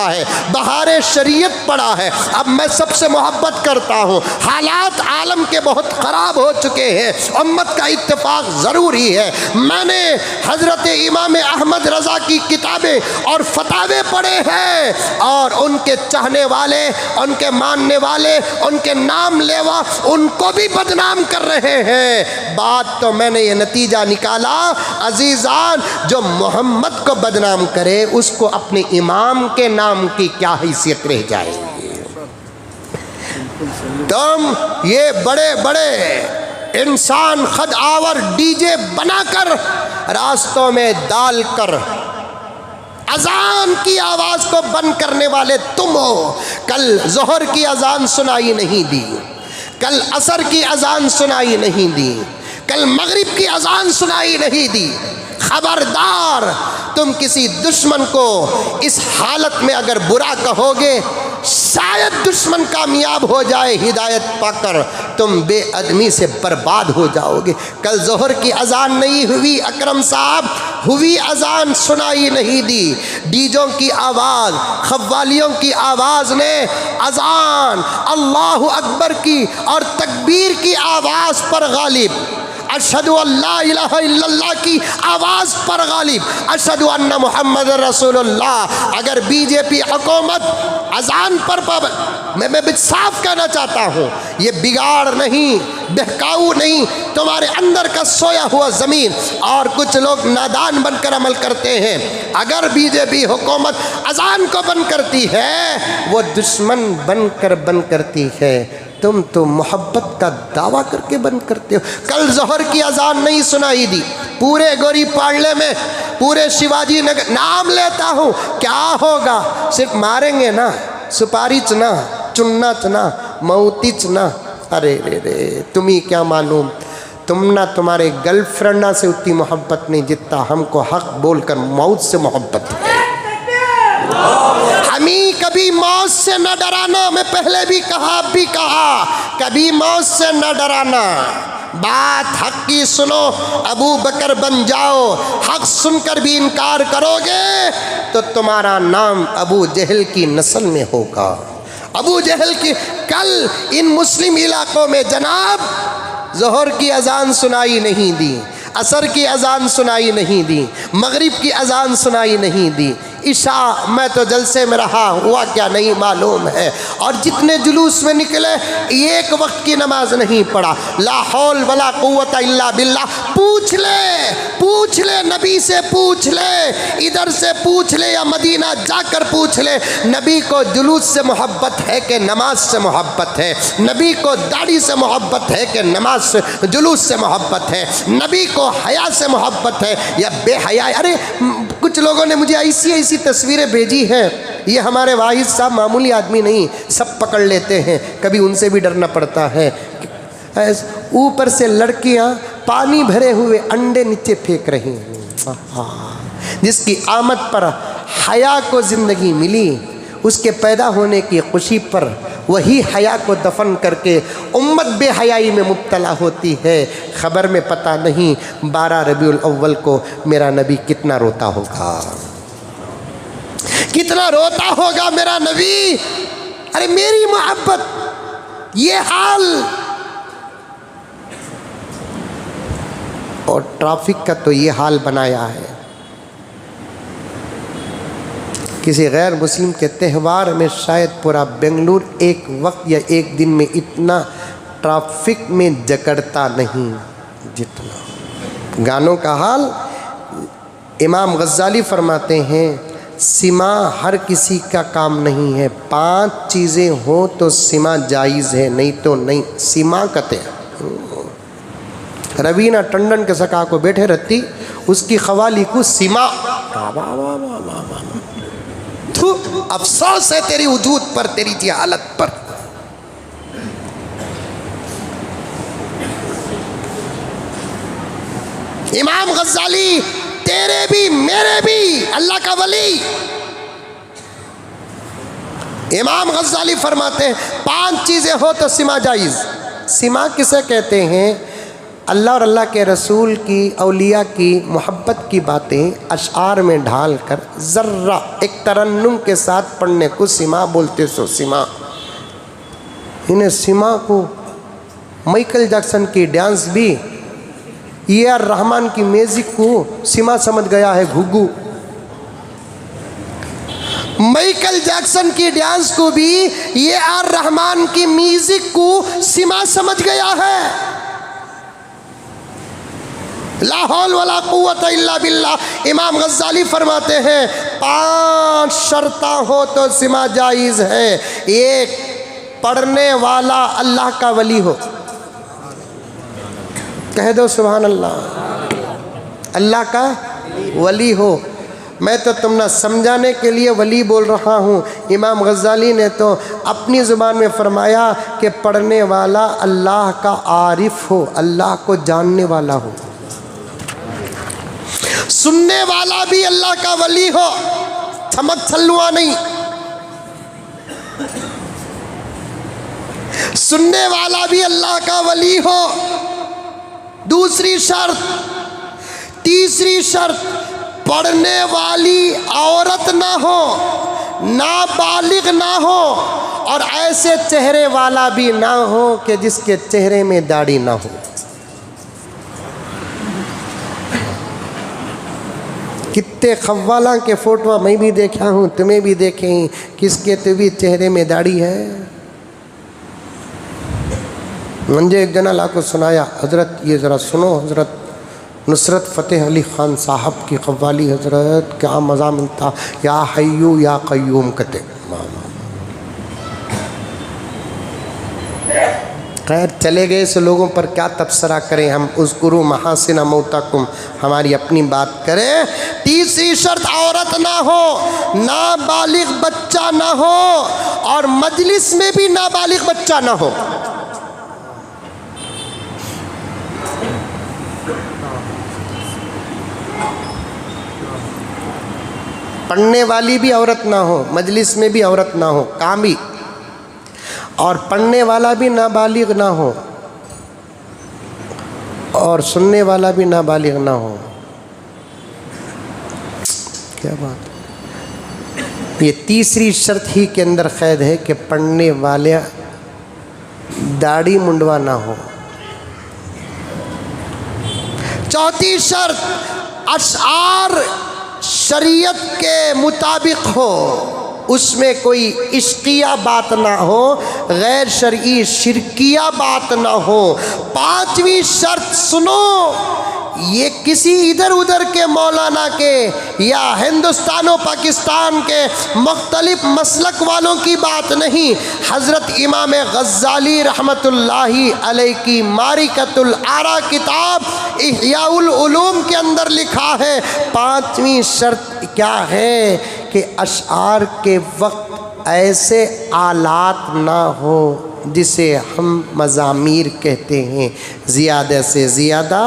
ہے، بہار شریعت پڑھا ہے. اب میں سب سے محبت کرتا ہوں. حالات عالم کے بہت خراب ہو چکے ہیں، امت کا اتفاق ضروری ہے. میں نے حضرت امام احمد رضا کی کتابیں اور فتاوے پڑھے ہیں، اور ان کے چاہنے والے، ان کے ماننے والے، ان کے نام لیوا ان کو بھی بدنام کر رہے ہیں. بات تو میں نے یہ نتیجہ نکالا عزیزان، جو محمد کو بدنام کرے اس کو اپنے امام کے نام کی کیا حیثیت رہ جائے گی؟ تم یہ بڑے انسان خود آور ڈی جے بنا کر راستوں میں ڈال کر اذان کی آواز کو بند کرنے والے تم ہو۔ کل ظہر کی اذان سنائی نہیں دی، کل عصر کی اذان سنائی نہیں دی، کل مغرب کی اذان سنائی نہیں دی۔ خبردار، تم کسی دشمن کو اس حالت میں اگر برا کہو گے، شاید دشمن کامیاب ہو جائے ہدایت پا کر، تم بے ادمی سے برباد ہو جاؤ گے۔ کل ظہر کی اذان نہیں ہوئی اکرم صاحب، ہوئی اذان سنائی نہیں دی۔ ڈیجوں کی آواز، قوالیوں کی آواز نے اذان اللہ اکبر کی اور تکبیر کی آواز پر غالب، اشہد ان لا الہ الا اللہ کی آواز پر غالب، اشہد ان محمد رسول اللہ۔ اگر بی جے پی حکومت اذان پر میں صاف کہنا چاہتا ہوں، یہ بگاڑ نہیں، بہکاؤ نہیں، تمہارے اندر کا سویا ہوا زمین، اور کچھ لوگ نادان بن کر عمل کرتے ہیں۔ اگر بی جے پی حکومت اذان کو بند کرتی ہے، وہ دشمن بن کر بند کرتی ہے، تم تو محبت کا دعویٰ کر کے بند کرتے ہو۔ کل ظہر کی اذان نہیں سنائی دی، پورے گوری پاڑلے میں، پورے شیواجی نگر، نام لیتا ہوں، کیا ہوگا؟ صرف ماریں گے نا، سپاری چنا، چننا چنا، موتی چنا۔ ارے رے رے، تمہیں کیا معلوم، تم نہ تمہارے گرل فرینڈ سے اتنی محبت نہیں جتنا ہم کو حق بول کر موت سے محبت ہے۔ ہمیں کبھی موت سے نہ ڈرانا، میں پہلے بھی کہا، اب بھی کہا، کبھی موت سے نہ ڈرانا۔ بات حق کی سنو، ابو بکر بن جاؤ۔ حق سن کر بھی انکار کرو گے تو تمہارا نام ابو جہل کی نسل میں ہوگا۔ ابو جہل کی کل ان مسلم علاقوں میں جناب ظہر کی اذان سنائی نہیں دی، عصر کی اذان سنائی نہیں دی، مغرب کی اذان سنائی نہیں دی، عشاء میں تو جلسے میں رہا، ہوا کیا نہیں معلوم ہے، اور جتنے جلوس میں نکلے ایک وقت کی نماز نہیں پڑھا۔ لا حول ولا قوت الا باللہ۔ پوچھ لے نبی سے، پوچھ لے ادھر سے، پوچھ لے یا مدینہ جا کر پوچھ لے، نبی کو جلوس سے محبت ہے کہ نماز سے محبت ہے؟ نبی کو داڑھی سے محبت ہے کہ نماز سے جلوس سے محبت ہے؟ نبی کو حیا سے محبت ہے یا بے حیا؟ ارے کچھ لوگوں نے مجھے ایسی تصویریں بھیجی ہیں، یہ ہمارے واحد صاحب معمولی آدمی نہیں، سب پکڑ لیتے ہیں، کبھی ان سے بھی ڈرنا پڑتا ہے۔ اوپر سے لڑکیاں پانی بھرے ہوئے انڈے نیچے پھینک رہی ہیں۔ جس کی آمد پر حیا کو زندگی ملی، اس کے پیدا ہونے کی خوشی پر وہی حیا کو دفن کر کے امت بے حیائی میں مبتلا ہوتی ہے۔ خبر میں پتہ نہیں 12 ربیع الاول کو میرا نبی کتنا روتا ہوگا، کتنا روتا ہوگا میرا نبی۔ ارے میری محبت یہ حال، اور ٹریفک کا تو یہ حال بنایا ہے۔ کسی غیر مسلم کے تہوار میں شاید پورا بنگلور ایک وقت یا ایک دن میں اتنا ٹریفک میں جکڑتا نہیں جتنا گانوں کا حال۔ امام غزالی فرماتے ہیں سما ہر کسی کا کام نہیں ہے، 5 چیزیں ہوں تو سما جائز ہے، نہیں تو نہیں۔ سما کہتے ہیں روینہ ٹنڈن کے سکا کو بیٹھے رہتی، اس کی قوالی کو سما۔ افسوس ہے تیری وجود پر، تیری جہالت پر۔ امام غزالی تیرے بھی میرے بھی اللہ کا ولی، امام غزالی فرماتے ہیں 5 چیزیں ہو تو سما جائز۔ سما کسے کہتے ہیں؟ اللہ اور اللہ کے رسول کی، اولیاء کی محبت کی باتیں اشعار میں ڈھال کر ذرہ ایک ترنم کے ساتھ پڑھنے کو سما بولتے۔ سو سما، انہیں سما کو مائیکل جیکسن کی ڈانس بھی، اے آر رحمان کی میوزک کو سما سمجھ گیا ہے گھگو۔ مائیکل جیکسن کی ڈانس کو بھی اے آر رحمان کی میوزک کو سما سمجھ گیا ہے۔ لا حول ولا قوت الا باللہ۔ امام غزالی فرماتے ہیں 5 شرطاں ہو تو سما جائز ہے۔ 1، پڑھنے والا اللہ کا ولی ہو۔ کہہ دو سبحان اللہ۔ اللہ کا ولی ہو۔ میں تو تم نہ سمجھانے کے لیے ولی بول رہا ہوں۔ امام غزالی نے تو اپنی زبان میں فرمایا کہ پڑھنے والا اللہ کا عارف ہو، اللہ کو جاننے والا ہو، سننے والا بھی اللہ کا ولی ہو، چھمک چھلوا نہیں، سننے والا بھی اللہ کا ولی ہو۔ دوسری شرط، تیسری شرط، پڑھنے والی عورت نہ ہو، نابالغ نہ ہو، اور ایسے چہرے والا بھی نہ ہو کہ جس کے چہرے میں داڑھی نہ ہو۔ کتنے قوالاں کے فوٹو میں بھی دیکھا ہوں، تمہیں بھی دیکھے ہیں، کس کے تو بھی چہرے میں داڑھی ہے۔ مجھے ایک جنا لا کو سنایا، حضرت یہ ذرا سنو، حضرت نصرت فتح علی خان صاحب کی قوالی، حضرت کیا مزہ ملتا، یا حیو یا قیوم کتے۔ خیر چلے گئے سے لوگوں پر کیا تبصرہ کریں ہم، اذکروا محاسن موتاکم، ہماری اپنی بات کریں۔ تیسری شرط، عورت نہ ہو، نابالغ بچہ نہ ہو، اور مجلس میں بھی نابالغ بچہ نہ ہو۔ پڑھنے والی بھی عورت نہ ہو، مجلس میں بھی عورت نہ ہو، کام بھی، اور پڑھنے والا بھی نابالغ نہ ہو، اور سننے والا بھی نابالغ نہ ہو۔ کیا بات، یہ تیسری شرط ہی کے اندر قید ہے کہ پڑھنے والے داڑھی منڈوا نہ ہو۔ چوتھی شرط، اشعار شریعت کے مطابق ہو، اس میں کوئی عشقیہ بات نہ ہو، غیر شرعی شرکیہ بات نہ ہو۔ پانچویں شرط سنو، یہ کسی ادھر ادھر کے مولانا کے یا ہندوستان و پاکستان کے مختلف مسلک والوں کی بات نہیں، حضرت امام غزالی رحمت اللہ علیہ کی معرکۃ الآراء کتاب احیاء العلوم کے اندر لکھا ہے، پانچویں شرط کیا ہے کہ اشعار کے وقت ایسے آلات نہ ہو جسے ہم مزامیر کہتے ہیں، زیادہ سے زیادہ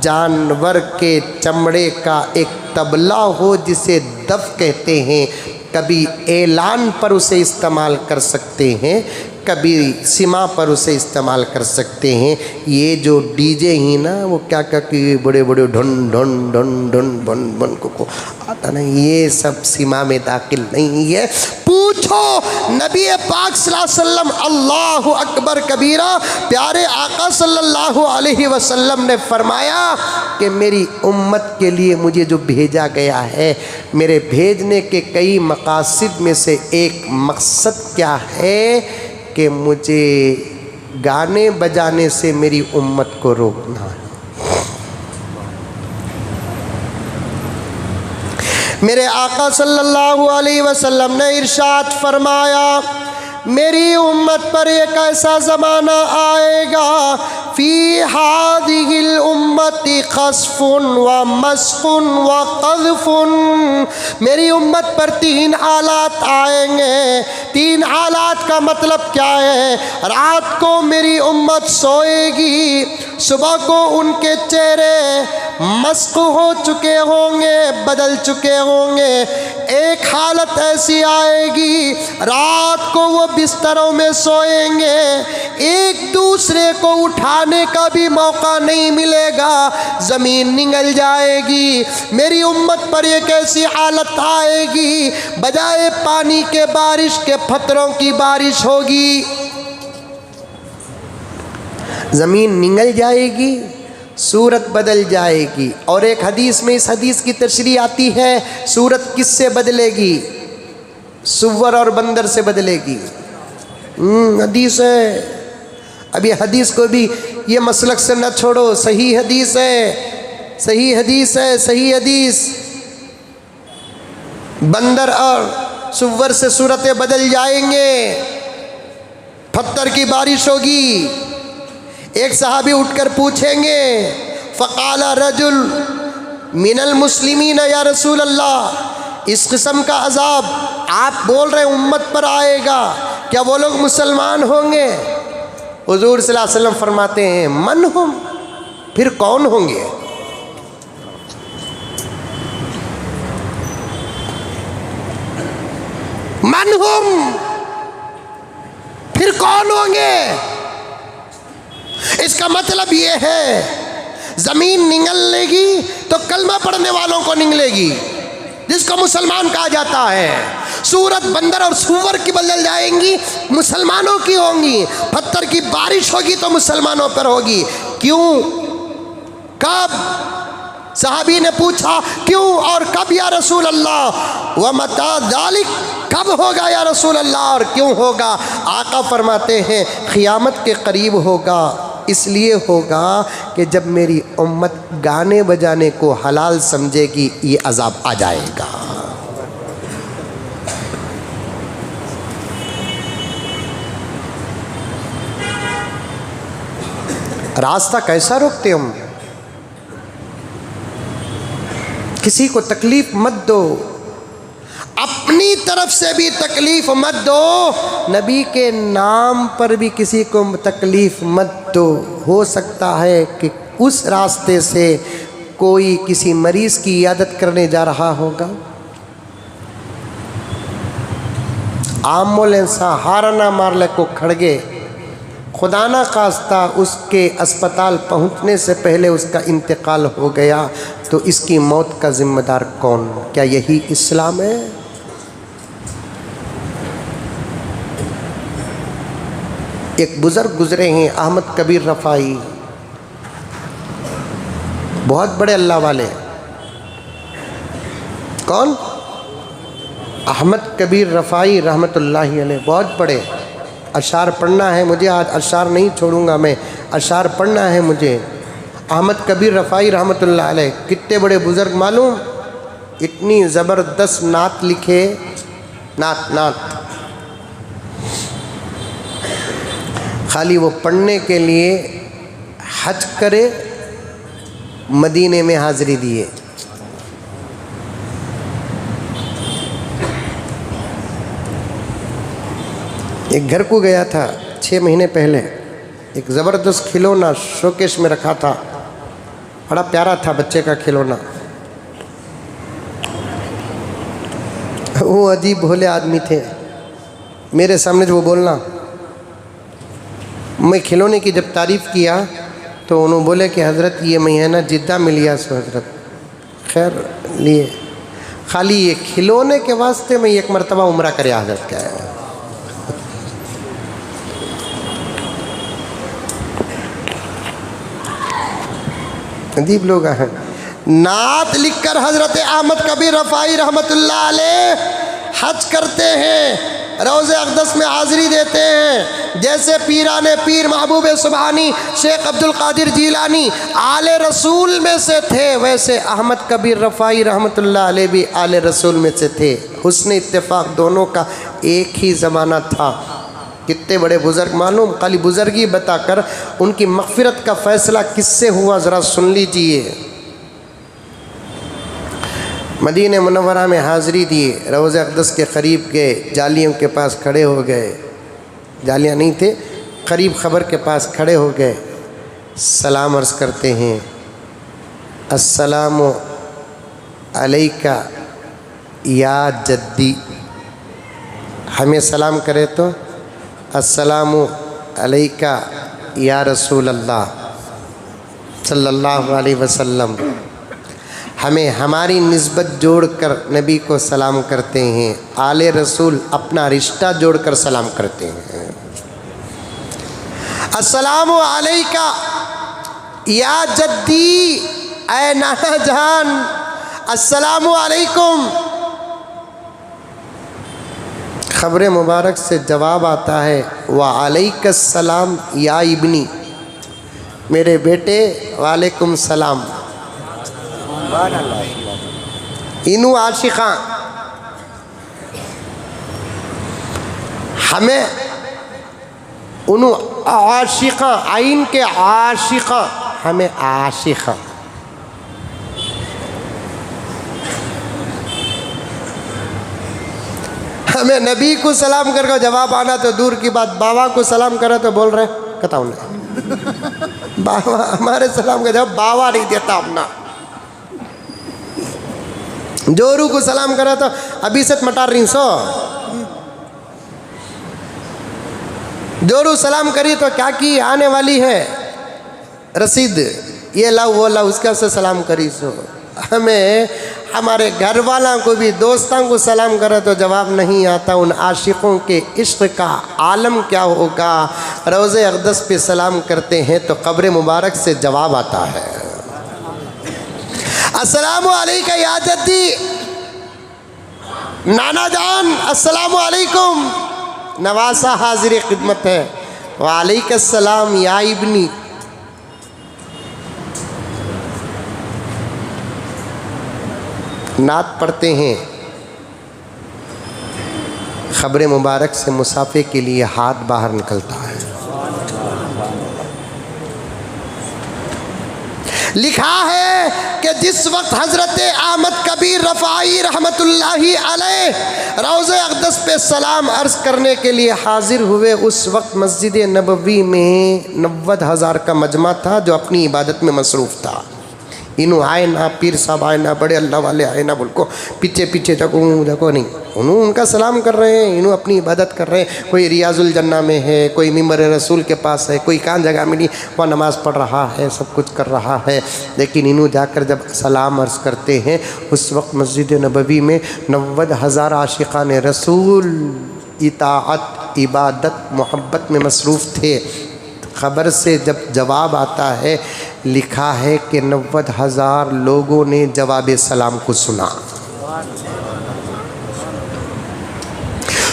جانور کے چمڑے کا ایک طبلہ ہو جسے دف کہتے ہیں، کبھی اعلان پر اسے استعمال کر سکتے ہیں، کبھی سما پر اسے استعمال کر سکتے ہیں۔ یہ جو ڈی جے ہی نا، وہ کیا کہ بڑے بڑے ڈھن ڈھن ڈھن ڈھن بن بن کو آتا نا، یہ سب سما میں داخل نہیں ہے۔ پوچھو نبی پاک صلی اللہ علیہ وسلم، اللہ اکبر کبیرہ، پیارے آقا صلی اللہ علیہ وسلم نے فرمایا کہ میری امت کے لیے مجھے جو بھیجا گیا ہے، میرے بھیجنے کے کئی مقاصد میں سے ایک مقصد کیا ہے کہ مجھے گانے بجانے سے میری امت کو روکنا ہے۔ میرے آقا صلی اللہ علیہ وسلم نے ارشاد فرمایا، میری امت پر ایک ایسا زمانہ آئے گا، فی ہذہ الامت خسف و مسخ و قذف، میری امت پر تین حالات آئیں گے۔ تین حالات کا مطلب کیا ہے؟ رات کو میری امت سوئے گی، صبح کو ان کے چہرے مسخ ہو چکے ہوں گے، بدل چکے ہوں گے۔ ایک حالت ایسی آئے گی، رات کو وہ بستروں میں سوئیں گے، ایک دوسرے کو اٹھانے کا بھی موقع نہیں ملے گا، زمین نگل جائے گی۔ میری امت پر ایک ایسی حالت آئے گی، بجائے پانی کے بارش کے پتھروں کی بارش ہوگی، زمین نگل جائے گی، صورت بدل جائے گی۔ اور ایک حدیث میں اس حدیث کی تشریح آتی ہے، صورت کس سے بدلے گی؟ سور اور بندر سے بدلے گی۔ حدیث ہے، اب یہ حدیث کو بھی یہ مسلک سے نہ چھوڑو، صحیح حدیث ہے، صحیح حدیث ہے، صحیح حدیث۔ بندر اور سور سے صورتیں بدل جائیں گے، پتھر کی بارش ہوگی، ایک صحابی اٹھ کر پوچھیں گے فقال رجل من المسلمین یا رسول اللہ، اس قسم کا عذاب آپ بول رہے ہیں امت پر آئے گا، کیا وہ لوگ مسلمان ہوں گے؟ حضور صلی اللہ علیہ وسلم فرماتے ہیں من ہم، پھر کون ہوں گے؟ من ہم، پھر کون ہوں گے؟ اس کا مطلب یہ ہے زمین نگلے گی تو کلمہ پڑھنے والوں کو نگلے گی، جس کو مسلمان کہا جاتا ہے۔ سورت بندر اور سور کی بدل جائیں گی، مسلمانوں کی ہوں گی۔ پتھر کی بارش ہوگی تو مسلمانوں پر ہوگی۔ کیوں؟ کب؟ صحابی نے پوچھا کیوں اور کب یا رسول اللہ؟ وَمَتَى ذَلِكَ، کب ہوگا یا رسول اللہ اور کیوں ہوگا؟ آقا فرماتے ہیں قیامت کے قریب ہوگا، اس لیے ہوگا کہ جب میری امت گانے بجانے کو حلال سمجھے گی یہ عذاب آ جائے گا۔ راستہ کیسا روکتے ہم؟ کسی کو تکلیف مت دو، اپنی طرف سے بھی تکلیف مت دو، نبی کے نام پر بھی کسی کو تکلیف مت دو۔ ہو سکتا ہے کہ اس راستے سے کوئی کسی مریض کی عیادت کرنے جا رہا ہوگا، ایمبولینسا ہارنا مارلے کو کھڑگے، خدا نہ خواستہ اس کے اسپتال پہنچنے سے پہلے اس کا انتقال ہو گیا، تو اس کی موت کا ذمہ دار کون؟ کیا یہی اسلام ہے؟ ایک بزرگ گزرے ہیں احمد کبیر رفاعی، بہت بڑے اللہ والے۔ کون؟ احمد کبیر رفاعی رحمۃ اللہ علیہ، بہت بڑے۔ اشعار پڑھنا ہے مجھے، آج اشعار نہیں چھوڑوں گا میں، اشعار پڑھنا ہے مجھے۔ احمد کبیر رفاعی رحمۃ اللہ علیہ کتنے بڑے بزرگ معلوم؟ اتنی زبردست نعت لکھے، نعت خالی وہ پڑھنے کے لیے حج کرے، مدینے میں حاضری دیے۔ ایک گھر کو گیا تھا 6 مہینے پہلے، ایک زبردست کھلونا شوکیش میں رکھا تھا، بڑا پیارا تھا بچے کا کھلونا۔ وہ عجیب بھولے آدمی تھے، میرے سامنے جو وہ بولنا، میں کھلونے کی جب تعریف کیا تو انہوں بولے کہ حضرت یہ میں ہے نا جدہ میں لیا سو حضرت، خیر لیے، خالی یہ کھلونے کے واسطے میں ایک مرتبہ عمرہ کرے حضرت کیا ہے۔ عجیب لوگ ہیں۔ نعت لکھ کر حضرت احمد کبیر رفاعی رحمۃ اللہ علیہ حج کرتے ہیں، روضہ اقدس میں حاضری دیتے ہیں۔ جیسے پیران پیر محبوب سبحانی شیخ عبد القادر جیلانی آل رسول میں سے تھے، ویسے احمد کبیر رفاعی رحمۃ اللہ علیہ بھی آل رسول میں سے تھے۔ حسن اتفاق دونوں کا ایک ہی زمانہ تھا۔ کتنے بڑے بزرگ معلوم؟ خالی بزرگی بتا کر ان کی مغفرت کا فیصلہ کس سے ہوا ذرا سن لیجئے۔ مدینہ منورہ میں حاضری دیے، روضہ اقدس کے قریب گئے، جالیوں کے پاس کھڑے ہو گئے، جالیاں نہیں تھے، قریب خبر کے پاس کھڑے ہو گئے، سلام عرض کرتے ہیں، السلام علیکہ یا جدی۔ ہمیں سلام کرے تو السلام علیکہ یا رسول اللہ صلی اللہ علیہ وسلم۔ ہمیں ہماری نسبت جوڑ کر نبی کو سلام کرتے ہیں، آل رسول اپنا رشتہ جوڑ کر سلام کرتے ہیں۔ السلام علیکہ یا جدی، اے نانا جان السلام علیکم۔ خبر مبارک سے جواب آتا ہے وعلیک السلام یا ابنی، میرے بیٹے وعلیکم السلام۔ انو عاشقاں ہمیں انہوں عاشقاں، آئین کے عاشقاں، ہمیں عاشقاں. ہمیں نبی کو سلام کر کے جواب آنا تو دور کی بات، بابا کو سلام کرا تو بول رہے کتاؤں نے بابا، ہمارے سلام کا جواب بابا نہیں دیتا اپنا. جورو کو سلام کرا تو ابھی سے مٹار رہی سو. جورو سلام کری تو کیا کی آنے والی ہے رسید، یہ لاؤ وہ لاؤ، اس کا سے سلام کری سو. ہمیں ہمارے گھر والوں کو بھی دوستوں کو سلام کرے تو جواب نہیں آتا. ان عاشقوں کے عشق کا عالم کیا ہوگا. روضہ اقدس پہ سلام کرتے ہیں تو قبر مبارک سے جواب آتا ہے. السلام علیکم یا جدی، نانا جان السلام علیکم. نواسہ حاضر خدمت ہے. وعلیکم السلام یا ابنی. نعت پڑھتے ہیں، قبر مبارک سے مسافے کے لیے ہاتھ باہر نکلتا ہے. لکھا ہے کہ جس وقت حضرت احمد کبیر رفاعی رحمت اللہ علیہ روضہ اقدس پہ سلام عرض کرنے کے لیے حاضر ہوئے، اس وقت مسجد نبوی میں 90,000 کا مجمع تھا جو اپنی عبادت میں مصروف تھا. انہوں آئے نہ، پیر صاحب آئے نہ، بڑے اللہ والے آئے نہ، بول کو پیچھے پیچھے جگو نہیں. انہوں ان کا سلام کر رہے ہیں، انہوں اپنی عبادت کر رہے ہیں. کوئی ریاض الجنہ میں ہے، کوئی ممبر رسول کے پاس ہے، کوئی کہاں جگہ ملی وہ نماز پڑھ رہا ہے، سب کچھ کر رہا ہے. لیکن انہوں جا کر جب سلام عرض کرتے ہیں، اس وقت مسجد نبوی میں 90,000 عاشقان رسول اطاعت، عبادت، محبت میں مصروف تھے. خبر سے جب جواب آتا ہے، لکھا ہے کہ 90,000 لوگوں نے جواب سلام کو سنا.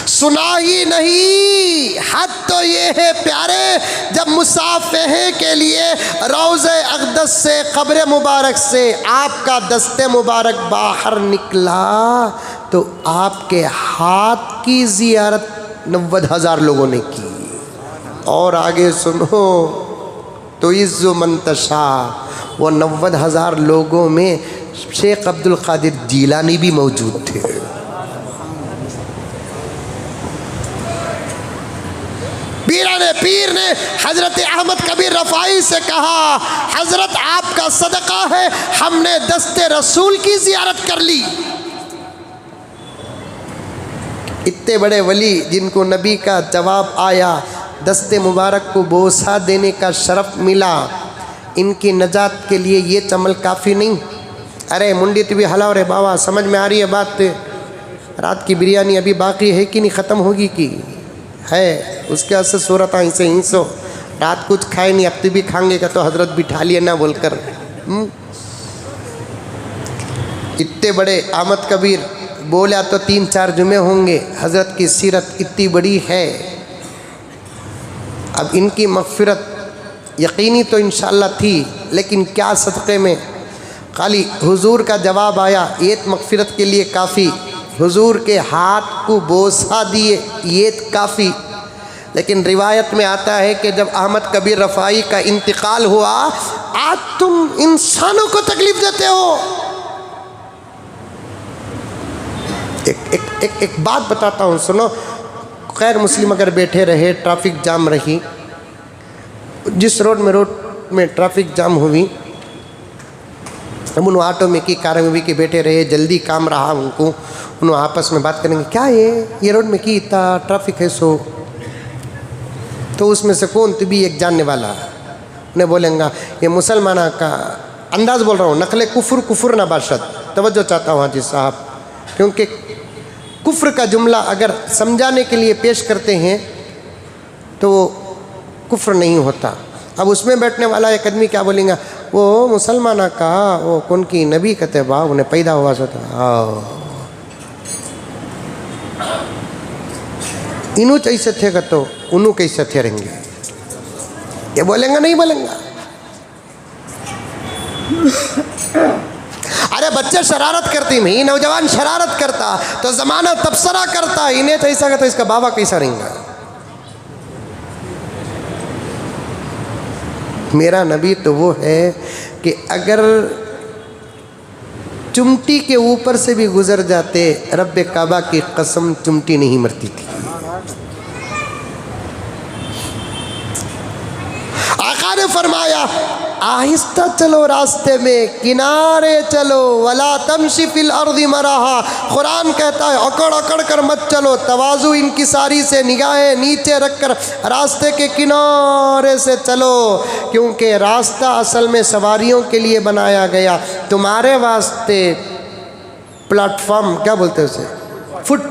سنا ہی نہیں، حد تو یہ ہے پیارے، جب مصافحے کے لیے روضہ اقدس سے، قبر مبارک سے آپ کا دست مبارک باہر نکلا تو آپ کے ہاتھ کی زیارت 90,000 لوگوں نے کی. اور آگے سنو تو عز منتشا، وہ 90,000 لوگوں میں شیخ عبد القادر جیلانی بھی موجود تھے. پیر نے حضرت احمد کبیر رفاعی سے کہا، حضرت آپ کا صدقہ ہے، ہم نے دست رسول کی زیارت کر لی. اتنے بڑے ولی جن کو نبی کا جواب آیا، دست مبارک کو بوسہ دینے کا شرف ملا، ان کی نجات کے لیے یہ چمل کافی نہیں. ارے منڈی تو بھی ہلاؤ رے بابا، سمجھ میں آ رہی ہے بات؟ رات کی بریانی ابھی باقی ہے کہ نہیں ختم ہوگی کی ہے؟ اس کے سے صورت سے ہنسو، رات کچھ کھائے نہیں، اب تو بھی کھائیں گے کہ تو حضرت بٹھا لیے نہ بول کر. اتنے بڑے احمد کبیر بولا تو 3-4 جمعے ہوں گے. حضرت کی سیرت اتنی بڑی ہے. اب ان کی مغفرت یقینی تو انشاءاللہ تھی، لیکن کیا صدقے میں خالی حضور کا جواب آیا، یہ مغفرت کے لیے کافی. حضور کے ہاتھ کو بوسہ دیے، یہ کافی. لیکن روایت میں آتا ہے کہ جب احمد کبیر رفاعی کا انتقال ہوا، آج تم انسانوں کو تکلیف دیتے ہو. ایک بات بتاتا ہوں سنو. غیر مسلم اگر بیٹھے رہے، ٹریفک جام رہی، جس روڈ میں ٹریفک جام ہوئی، ہم انہوں آٹو میں کی، کار میں بھی کہ بیٹھے رہے، جلدی کام رہا ان کو، انہوں آپس میں بات کریں گے، کیا یہ روڈ میں کی اتنا ٹریفک ہے سو. تو اس میں سے کون تو بھی ایک جاننے والا انہیں بولیں گا، یہ مسلمانہ کا انداز بول رہا ہوں، نقل کفر نہ باشد. توجہ چاہتا ہوں حاجی صاحب، کیونکہ کفر کا جملہ اگر سمجھانے کے لیے پیش کرتے ہیں تو وہ کفر نہیں ہوتا. اب اس میں بیٹھنے والا ایک آدمی کیا بولیں گا، وہ مسلمانہ کا وہ کون کی نبی کہتے با انہیں پیدا ہوا سو تھا، انہوں کیسے تھے گا تو انہوں کیسے تھے رہیں گے، یہ بولیں گا نہیں بولیں گا. ارے بچے شرارت کرتی میں، نوجوان شرارت کرتا تو زمانہ تبصرہ کرتا، انہیں تو ایسا کہ تو اس کا بابا کیسا رہیں گا. میرا نبی تو وہ ہے کہ اگر چمٹی کے اوپر سے بھی گزر جاتے، رب کعبہ کی قسم چمٹی نہیں مرتی تھی۔ آقا نے فرمایا آہستہ چلو راستے میں، کنارے چلو، ولا تمشی فی الارض مرحا۔ قرآن کہتا ہے اکڑ اکڑ کر مت چلو، تواضع انکساری سے نگاہیں نیچے رکھ کر راستے کے کنارے سے چلو، کیونکہ راستہ اصل میں سواریوں کے لیے بنایا گیا، تمہارے واسطے پلیٹ فارم کیا بولتے ہیں اسے، فٹ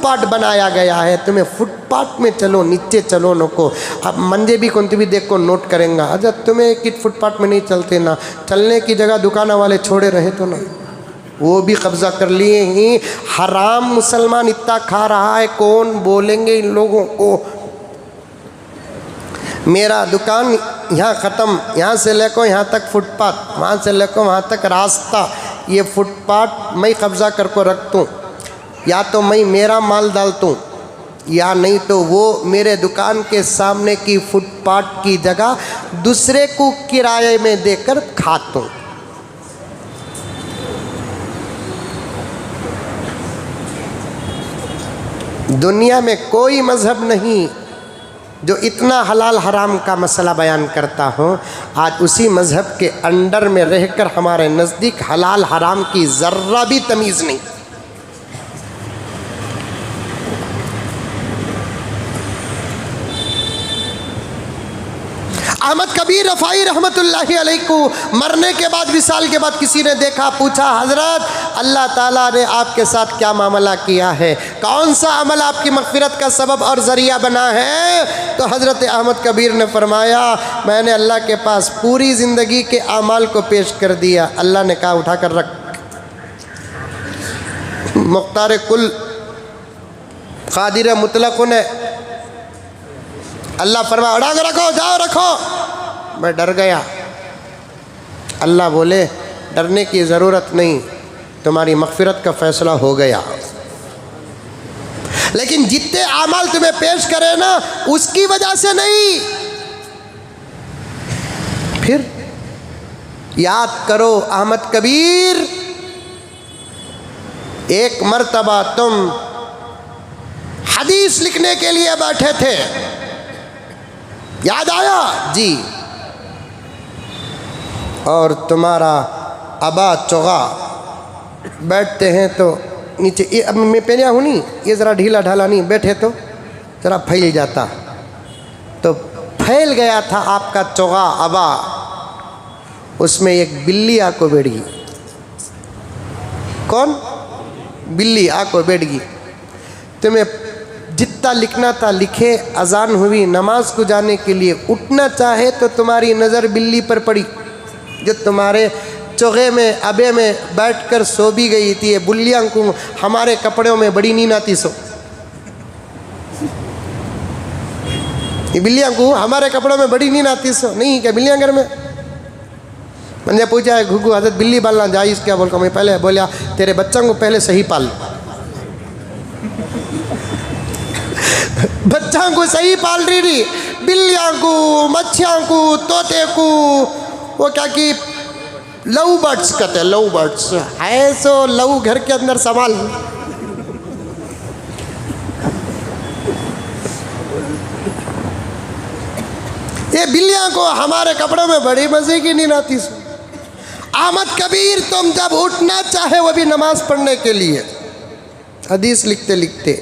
پاتھ بنایا گیا ہے، تمہیں فٹ پاتھ میں چلو، نیچے چلو نکو۔ اب منجے بھی کون بھی دیکھ کو نوٹ کریں گا، حضرت تمہیں کہ فٹ پاتھ میں نہیں چلتے نا، چلنے کی جگہ دکانہ والے چھوڑے رہے تو نا، وہ بھی قبضہ کر لیے ہی۔ حرام مسلمان اتنا کھا رہا ہے، کون بولیں گے ان لوگوں کو؟ میرا دکان یہاں ختم، یہاں سے لے کو یہاں تک فٹ پاتھ، وہاں سے لے کو وہاں تک راستہ، یہ فٹ پاتھ میں قبضہ کر کو رکھتوں، یا تو میں میرا مال ڈالتوں، یا نہیں تو وہ میرے دکان کے سامنے کی فٹ پاتھ کی جگہ دوسرے کو کرائے میں دے کر کھاتوں۔ دنیا میں کوئی مذہب نہیں جو اتنا حلال حرام کا مسئلہ بیان کرتا ہو، آج اسی مذہب کے انڈر میں رہ کر ہمارے نزدیک حلال حرام کی ذرہ بھی تمیز نہیں۔ احمد کبیر رفاعی رحمت اللہ علیہ کو مرنے کے بعد، وصال کے بعد کسی نے دیکھا، پوچھا حضرت اللہ تعالیٰ نے آپ کے ساتھ کیا معاملہ کیا ہے، کون سا عمل آپ کی مغفرت کا سبب اور ذریعہ بنا ہے؟ تو حضرت احمد کبیر نے فرمایا میں نے اللہ کے پاس پوری زندگی کے اعمال کو پیش کر دیا، اللہ نے کہا اٹھا کر رکھ۔ مختار کل قادر مطلق نے اللہ فرمایا اڑا کے رکھو، جاؤ رکھو۔ میں ڈر گیا، اللہ بولے ڈرنے کی ضرورت نہیں، تمہاری مغفرت کا فیصلہ ہو گیا، لیکن جتنے اعمال تمہیں پیش کرے نا اس کی وجہ سے نہیں۔ پھر یاد کرو احمد کبیر، ایک مرتبہ تم حدیث لکھنے کے لیے بیٹھے تھے، یاد آیا؟ جی۔ اور تمہارا ابا چوغا بیٹھتے ہیں تو نیچے، اب میں پہنیا ہوں نہیں، یہ ذرا ڈھیلا ڈھالا نہیں، بیٹھے تو ذرا پھیل جاتا، تو پھیل گیا تھا آپ کا چوغا ابا، اس میں ایک بلی آ کو بیٹھ گئی۔ کون؟ بلی آ کو بیٹھ گئی۔ تمہیں جتنا لکھنا تھا لکھے، اذان ہوئی نماز کو جانے کے لیے، اٹھنا چاہے تو تمہاری نظر بلی پر پڑی جو تمہارے چوغے میں ابے میں بیٹھ کر سو بھی گئی تھی۔ یہ بلیاں کو ہمارے کپڑوں میں بڑی نیند آتی سو، یہ بلیاں کو ہمارے کپڑوں میں بڑی نیند آتی سو، نہیں کیا بلیاں گھر میں؟ میں نے پوچھا ہے گھگو حضرت بلی پالنا جائز کیا؟ بول کر میں پہلے بولیا تیرے بچوں کو پہلے صحیح پال، بچوں کو صحیح پال رہی تھی، بلیاں کو، مچھیاں کو، طوطے کو، وہ کیا کہ لو برڈس کہتے ہیں، لو برڈس ہے سو لو گھر کے اندر سنبھال۔ یہ بلیاں کو ہمارے کپڑوں میں بڑی مزے کی نیند آتی سو۔ احمد کبیر تم جب اٹھنا چاہے وہ بھی نماز پڑھنے کے لیے، حدیث لکھتے لکھتے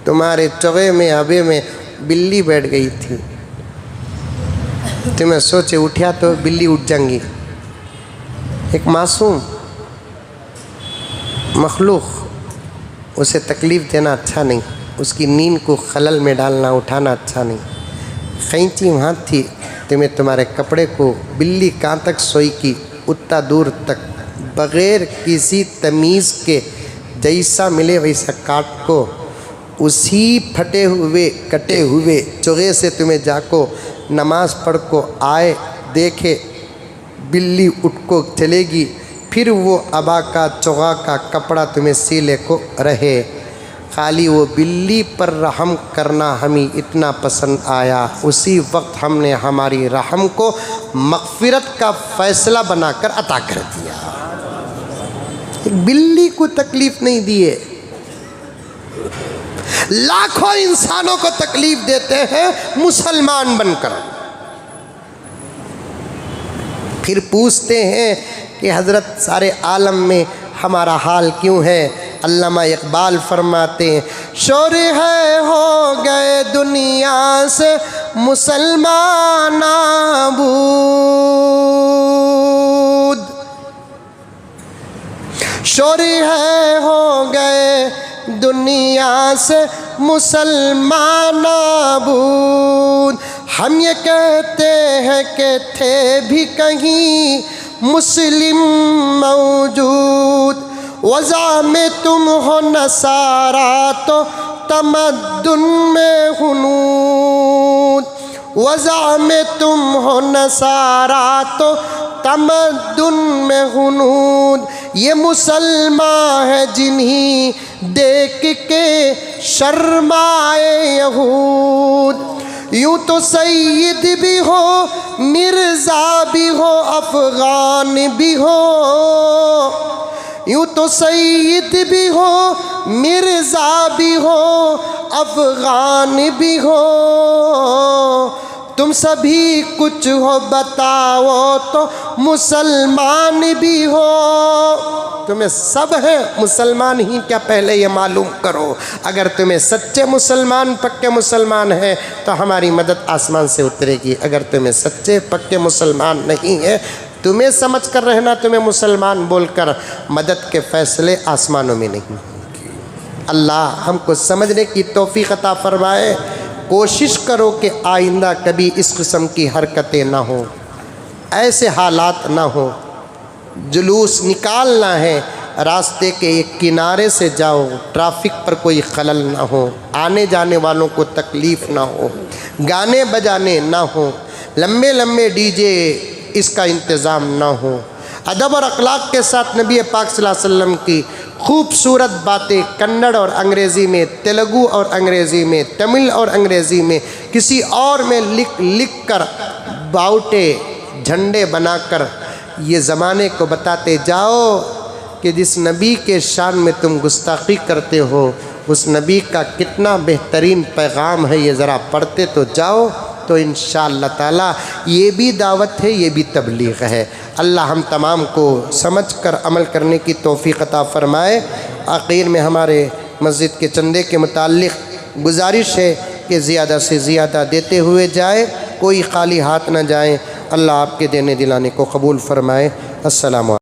تمہارے چوغے میں ابے میں بلی بیٹھ گئی تھی، تمہیں سوچے اٹھیا تو بلی اٹھ جائیں گی۔ ایک معصوم مخلوق، اسے تکلیف دینا اچھا نہیں، اس کی نیند کو خلل میں ڈالنا اٹھانا اچھا نہیں۔ قینچی وہاں تھی، تمہیں تمہارے کپڑے کو بلی کہاں تک سوئی کی، اتنا دور تک بغیر کسی تمیز کے جیسا ملے ویسا کاٹ کو، اسی پھٹے ہوئے کٹے ہوئے چوغے سے تمہیں جا کو نماز پڑھ کو آئے دیکھے بلی اٹھ کو چلے گی، پھر وہ ابا کا چوغا کا کپڑا تمہیں سیلے کو رہے۔ خالی وہ بلی پر رحم کرنا ہمیں اتنا پسند آیا، اسی وقت ہم نے ہماری رحم کو مغفرت کا فیصلہ بنا کر عطا کر دیا۔ ایک بلی کو تکلیف نہیں دیے، لاکھوں انسانوں کو تکلیف دیتے ہیں مسلمان بن کر۔ پھر پوچھتے ہیں کہ حضرت سارے عالم میں ہمارا حال کیوں ہے؟ علامہ اقبال فرماتے ہیں شور ہے ہو گئے دنیا سے مسلمان نابود، شور ہے ہو گئے دنیا سے مسلمان نابود، ہم یہ کہتے ہیں کہ تھے بھی کہیں مسلم موجود، وضع میں تم ہو نصارا تو تمدن میں ہنود، وضع میں تم ہو نصارا تو تمدن میں ہنود، یہ مسلمان ہے جنہیں دیکھ کے شرمائے یہود، یوں تو سید بھی ہو مرزا بھی ہو افغان بھی ہو، یوں تو سید بھی ہو مرزا بھی ہو افغان بھی ہو، تم سبھی کچھ ہو بتاؤ تو مسلمان بھی ہو، تمہیں سب ہے مسلمان ہی کیا پہلے یہ معلوم کرو، اگر تمہیں سچے مسلمان پکے مسلمان ہیں تو ہماری مدد آسمان سے اترے گی، اگر تمہیں سچے پکے مسلمان نہیں ہیں تمہیں سمجھ کر رہنا تمہیں مسلمان بول کر مدد کے فیصلے آسمانوں میں نہیں۔ اللہ ہم کو سمجھنے کی توفیق عطا فرمائے۔ کوشش کرو کہ آئندہ کبھی اس قسم کی حرکتیں نہ ہوں، ایسے حالات نہ ہوں، جلوس نکالنا ہے راستے کے ایک کنارے سے جاؤ، ٹریفک پر کوئی خلل نہ ہو، آنے جانے والوں کو تکلیف نہ ہو، گانے بجانے نہ ہوں، لمبے لمبے ڈی جے اس کا انتظام نہ ہو، ادب اور اخلاق کے ساتھ نبی پاک صلی اللہ علیہ وسلم کی خوبصورت باتیں کنڑ اور انگریزی میں، تیلگو اور انگریزی میں، تمل اور انگریزی میں، کسی اور میں لکھ کر باؤٹے جھنڈے بنا کر یہ زمانے کو بتاتے جاؤ کہ جس نبی کے شان میں تم گستاخی کرتے ہو اس نبی کا کتنا بہترین پیغام ہے، یہ ذرا پڑھتے تو جاؤ، تو انشاءاللہ تعالی یہ بھی دعوت ہے، یہ بھی تبلیغ ہے۔ اللہ ہم تمام کو سمجھ کر عمل کرنے کی توفیق عطا فرمائے۔ آخر میں ہمارے مسجد کے چندے کے متعلق گزارش ہے کہ زیادہ سے زیادہ دیتے ہوئے جائے، کوئی خالی ہاتھ نہ جائیں۔ اللہ آپ کے دینے دلانے کو قبول فرمائے۔ السلام علیکم۔